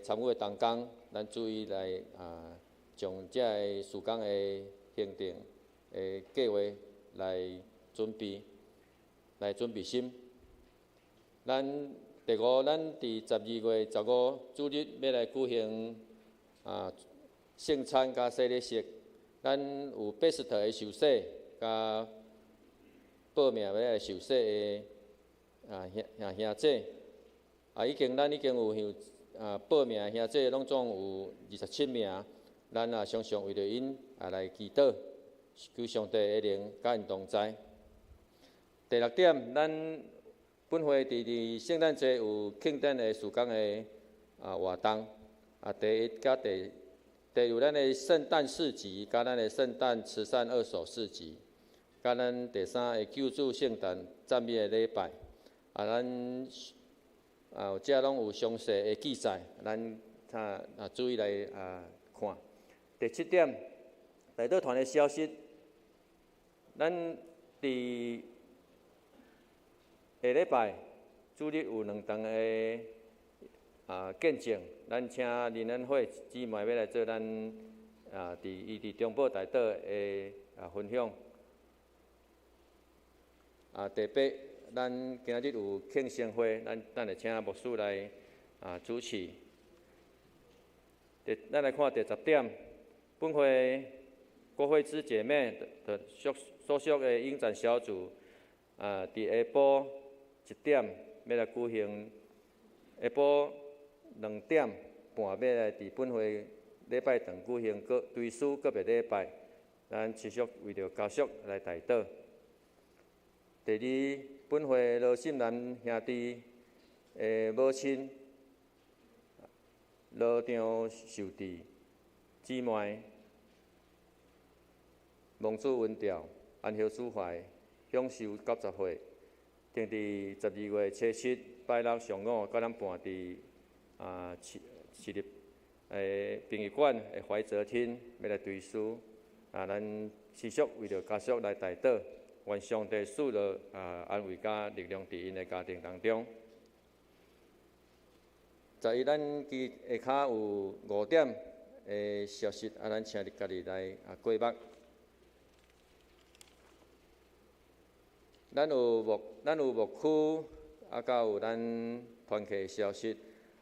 D: 参与的同工，咱注意来将这个事工的行程计划来准备心。咱第5，咱伫12月15主日要来举行圣餐甲洗礼式，咱有80的受洗甲报名要来受洗的兄姐，咱已经有报名的兄姐，拢总有27名。咱常常为着因来祈祷，求上帝的灵甲因同在。第6点，咱本会伫圣诞节有庆典的事工的活动。第1甲第6，咱的圣诞市集，甲咱的圣诞慈善二手市集。甲咱第3个救助圣诞赞美的礼拜，咱这拢有详细的记载，咱注意来看。第7点，代祷团的消息，咱伫下礼拜主日有2场的见证，咱请仁恩会姊妹要来做咱伫中部代祷的分享。第8，咱今日有庆生会，咱会请牧师来主持。咱来看第10点，本会国会之姐妹的所属的应战小组，伫下晡1点要来举行，下晡2点半要来伫本会礼拜堂举行追思告别礼拜，咱持续为着家属来代祷。第2，本会罗信南兄弟的母亲罗张秀娣姊妹蒙主文调安息主怀，享受90岁，定伫12月初7拜六上午9点半伫市立殡仪馆的怀泽厅要来追思，咱持续为着家属来代祷，愿上帝赐落安慰甲力量伫因的家庭当中。11，咱下骹有5点的消息，咱请你家己来过目。咱有牧区，甲有咱团契的消息，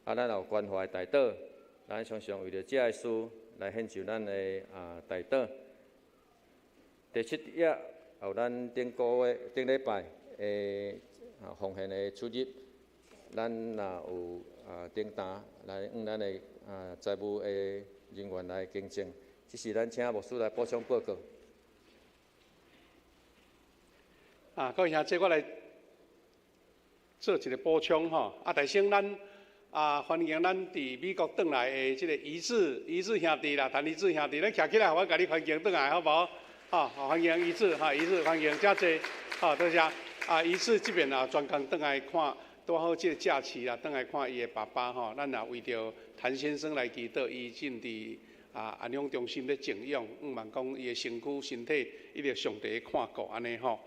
D: 咱也有关怀代祷，咱常常为着这个事来献上咱的代祷。第7页有咱顶礼拜的奉献的出入，咱也有订单来咱的财务的人员来更正，这是咱请牧师来补充报告。
C: 各位兄弟，我来做一个补充吼。大先咱欢迎咱伫美国转来的即个遗志兄弟啦，陈遗志兄弟，咱徛起来，我甲你欢迎转来，好无？欢迎遗志遗志欢迎遮济，多谢。遗志这边专工转来看，拄好即个假期啦，转来看伊的爸爸吼，咱也为着谭先生来祈祷，伊正伫安养中心咧静养，望讲伊的身躯身体一直上帝看顾安尼吼。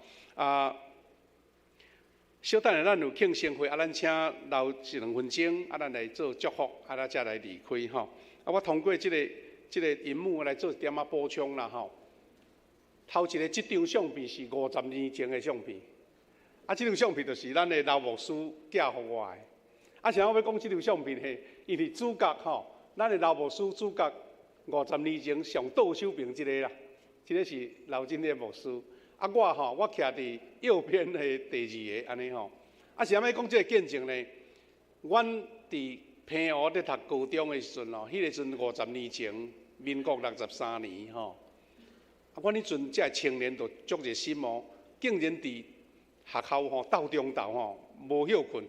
C: 小等下咱有庆生会，咱请留1-2分钟，咱来做祝福，咱才来离开吼。我通过这个荧幕来做一点补充啦吼。头一个这张相片是50年前的相片，这张相片就是咱的老牧师寄予我的。像我要讲这张相片嘿，伊是主角吼，咱的老牧师主角50年前上倒手边这个啦，这个是老真的牧师。我徛伫右边的第2个安尼吼。是安尼讲这个见证呢？阮伫平湖咧读高中的时阵吼，迄个阵50年前，民国63年吼。阮迄阵这青年都足热心哦，竟然伫学校吼斗中斗吼，无休困，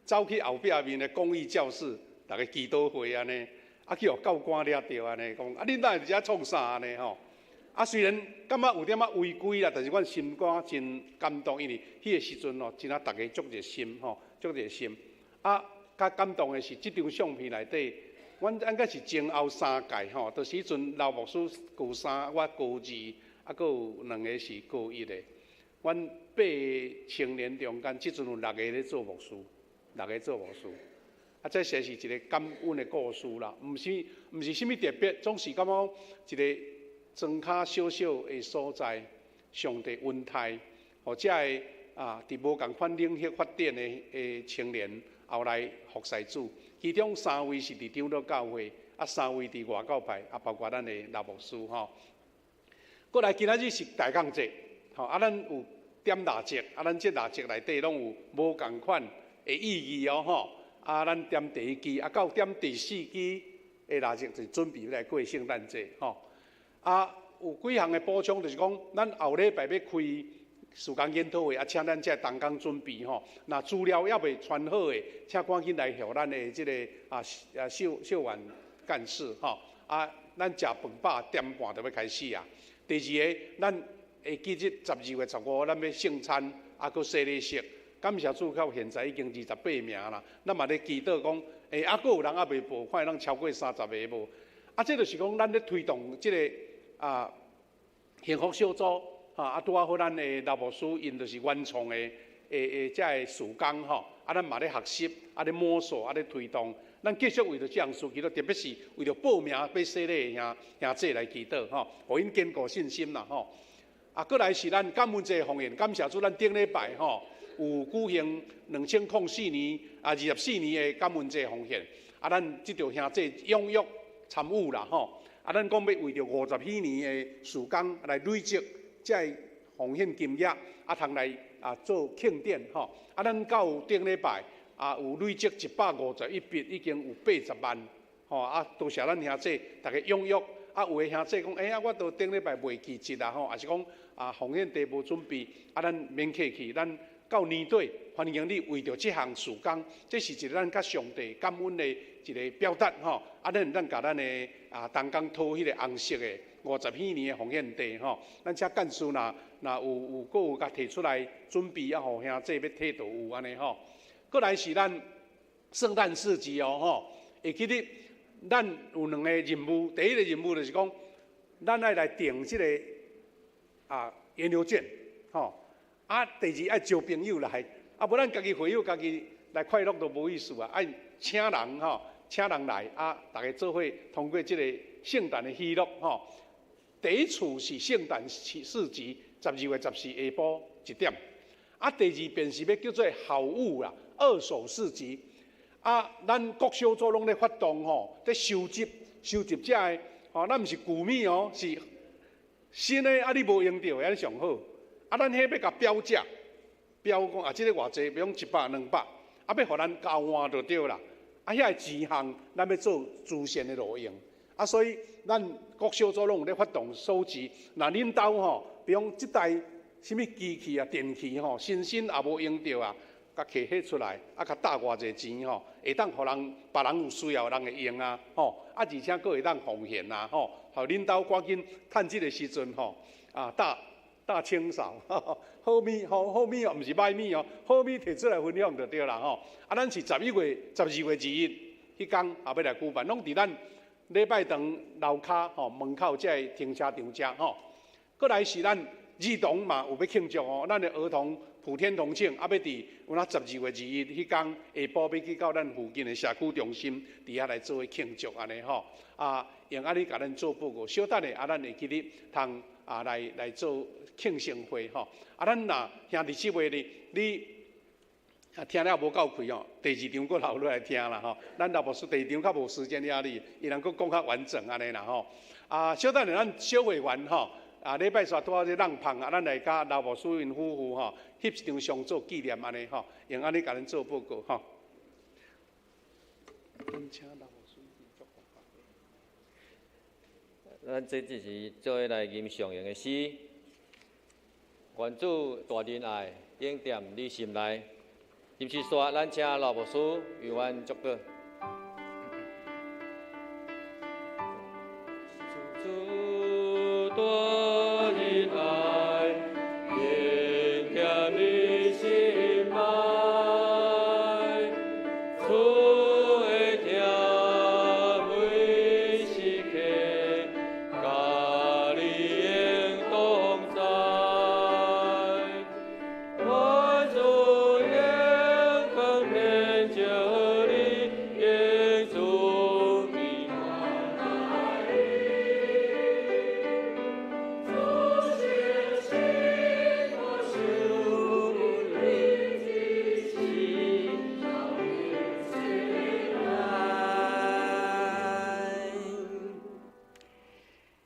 C: 走去后壁面的公益教室，逐个祈祷会安尼，去互教官抓着安尼讲，恁哪会伫遮创啥安尼吼？虽然感觉有点违规啦，但是阮心肝真感动，因为迄个时阵吼，真逐个足热心吼，足热心。较感动的是，即张相片内底，阮应该是前后3届吼，就是迄阵老牧师高3，我高2，阁有2个是高1的。阮8个青年中间，即阵有6个咧做牧师，6个做牧师。这实是一个感恩的故事啦，毋是啥物特别，总是感觉一个庄脚小小的所在，上帝恩待，或者个伫无共款领域发展的青年，后来服侍主。其中3位是伫长老教会，3位伫外教派，包括咱的老牧师吼。过来今仔日是大降节，咱有点蜡烛，咱这蜡烛内底拢有无共款的意义哦吼。咱点第1支，到点第4支的蜡烛，就准备要来过圣诞节吼。有几项的补充，就是讲，咱后礼拜要开事工研讨会，请咱这同工准备吼。那资料还未传好的，请赶紧来向咱的这个秀婉干事吼。咱食饭饱1点半就要开始啊。第2个，咱下几日12月15号，咱要圣餐，阁洗礼式。感谢主，到现在已经28名啦。咱嘛咧祈祷讲，阁有人未报，看能超过30个无。这就是讲，咱咧推动这个幸福小组拄好咱的老牧师，因就是原创的这个事工吼。咱嘛咧学习，咧摸索，咧推动。咱继续为着这样事祈祷，特别是为着报名要洗礼的兄弟来祈祷吼，互因坚固信心啦吼。过来是咱感恩节奉献，感谢主，咱顶礼拜吼有举行2004年24年的感恩节奉献。咱即条兄弟踊跃参与啦吼。啊，咱讲要为着50禧年的时间来累积这奉献金额，通来做庆典吼。咱到顶礼拜有累积151笔，已经有80万吼。多谢咱兄弟大家踊跃。有的兄弟讲，我到顶礼拜袂记节啦吼，也是讲奉献地无准备，咱免客气，咱到年底欢迎你为着这项事工，这是一个咱甲上帝感恩的一个表达吼。咱甲咱的东港讨迄个红色的50禧年的奉献地吼，咱遮干事若有甲提出来准备，互兄弟要替到有安尼吼。过来是咱圣诞市集吼，会记得。咱有2个任务，第一个任务就是讲，咱爱来订这个燃料券，吼。第二爱招朋友来，无咱家己会友家己来快乐都无意思啊。爱请人吼，请人来大家做伙通过这个圣诞的喜乐吼。第一次是圣诞市集，12月14下晡1点。第二遍是要叫做好物啦，二手市集。咱各小组拢咧发动吼，在收集这个吼，咱毋是旧米哦，是新的你无用到，安尼上好。咱迄要甲标价，标讲即个偌济，比如讲100、200，要互咱交换就对啦。遐个钱项咱要做慈善的路用。所以咱各小组拢有咧发动收集。若恁兜吼，比如讲即台什物机器电器吼，新也无用到甲摕迄出来，甲搭偌济钱吼，会当互人别人有需要人会用吼，而且佫会当奉献吼，互恁兜赶紧趁即个时阵吼，大清扫，好米好米毋是歹米哦，好米摕出来分享就对啦吼。咱是12月2日迄天要来举办，拢伫咱礼拜堂楼骹吼门口这停车场遮吼。过来是咱儿童嘛有要庆祝哦，咱的儿童。普天同庆，要伫有12月2日迄天下晡要去到咱附近的社区中心，伫遐来做伙庆祝安尼吼。用安尼甲咱做报告，小等下咱会记哩通来做庆生会吼。咱若兄弟姊妹你听了无够开哦，第2场佫留落来听啦吼。咱若无说第2场较无时间压力，伊能佫讲较完整安尼啦吼。小等下咱小会员吼。礼拜三拄好这浪胖咱来甲老婆苏云夫妇吼翕一张相做纪念安尼吼，用安尼甲咱做报告吼。
D: 咱这就是做伙来吟上用的诗，愿主大仁爱应踮你心内，今次说咱请老婆苏与阮祝祷。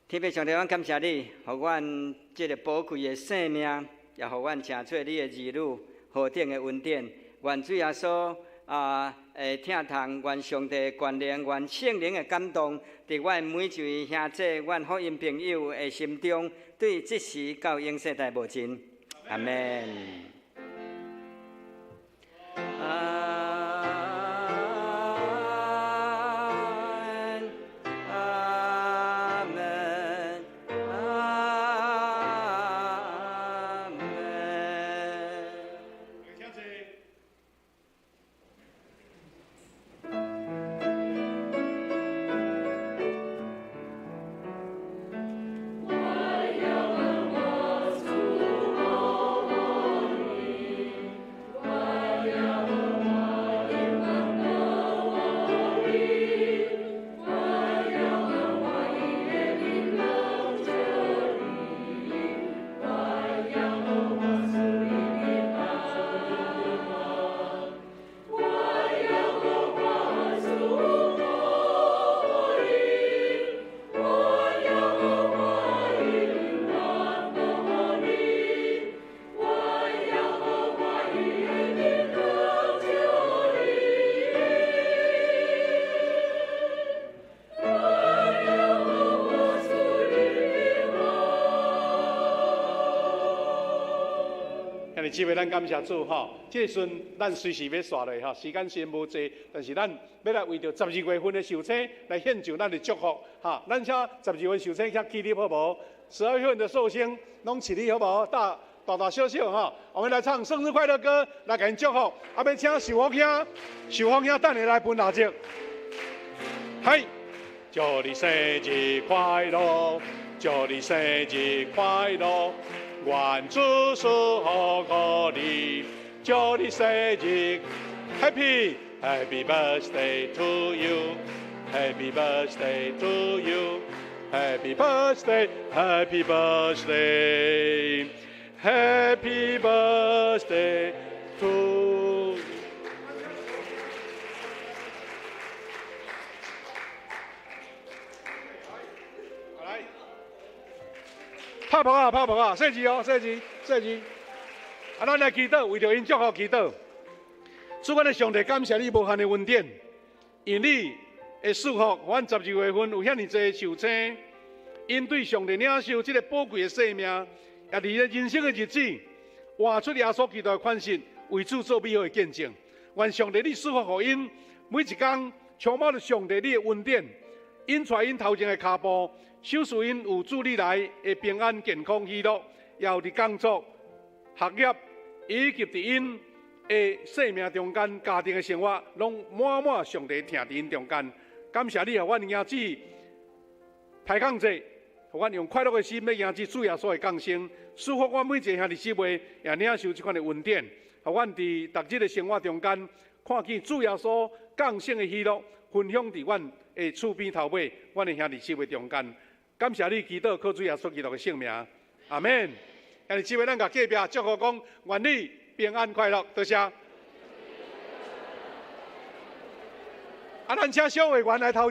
E: 特别上帝，阮感谢你，互阮这个宝贵的生命，也互阮请做你的儿女，何等的恩典！愿主耶稣听从，愿上帝的眷恋，愿圣灵的感动，伫阮每一位兄弟、阮福音朋友的心中，对即时到永世代无尽。阿门。
C: 尼即位咱感谢主吼，这阵咱随时要刷落吼，时间虽然无济，但是咱要来为着12月份的受请来献上咱的祝福哈。咱请12月份受请遐起立好无？12月份的寿星拢起立好无？大大小小哈，我们来唱生日快乐歌来给人祝福。啊，要请寿福兄等下来分蜡烛。嗨，祝你生日快乐，祝你生日快乐。愿主祝福你，祝你生日 Happy Birthday to you, Happy Birthday to you, Happy Birthday, Happy Birthday, Happy Birthday to. 来。拍拍啊！设置哦，设置。啊，咱来祈祷，为着因祝福祈祷。主阮的上帝，感谢你无限的恩典，因你的祝福，阮12月份有遐尼济受请，因对上帝领受这个宝贵的生命，也伫人生的日子，活出耶稣基督的款式，为主做美好的见证。愿上帝你祝福互因，每一天充满了上帝你的恩典，引带因头前的脚步。守护因有主你来的平安、健康、喜乐，也有伫工作、学业，以及伫因的生命中间、家庭的生活，拢满上帝听伫因中间。感谢你，互阮儿子抬杠者，互阮用快乐的心要迎接主耶稣的降生，祝福我每一个兄弟姊妹也领受这款的恩典，互阮伫逐日的生活中间，看见主耶稣降生的喜乐，分享伫阮的厝边头尾，阮的兄弟姊妹中间。感谢你，祈祷靠主耶稣基督的圣名，阿门。今日姊妹，咱甲隔壁祝福讲，愿你平安快乐，多谢。啊，咱请小委员来头。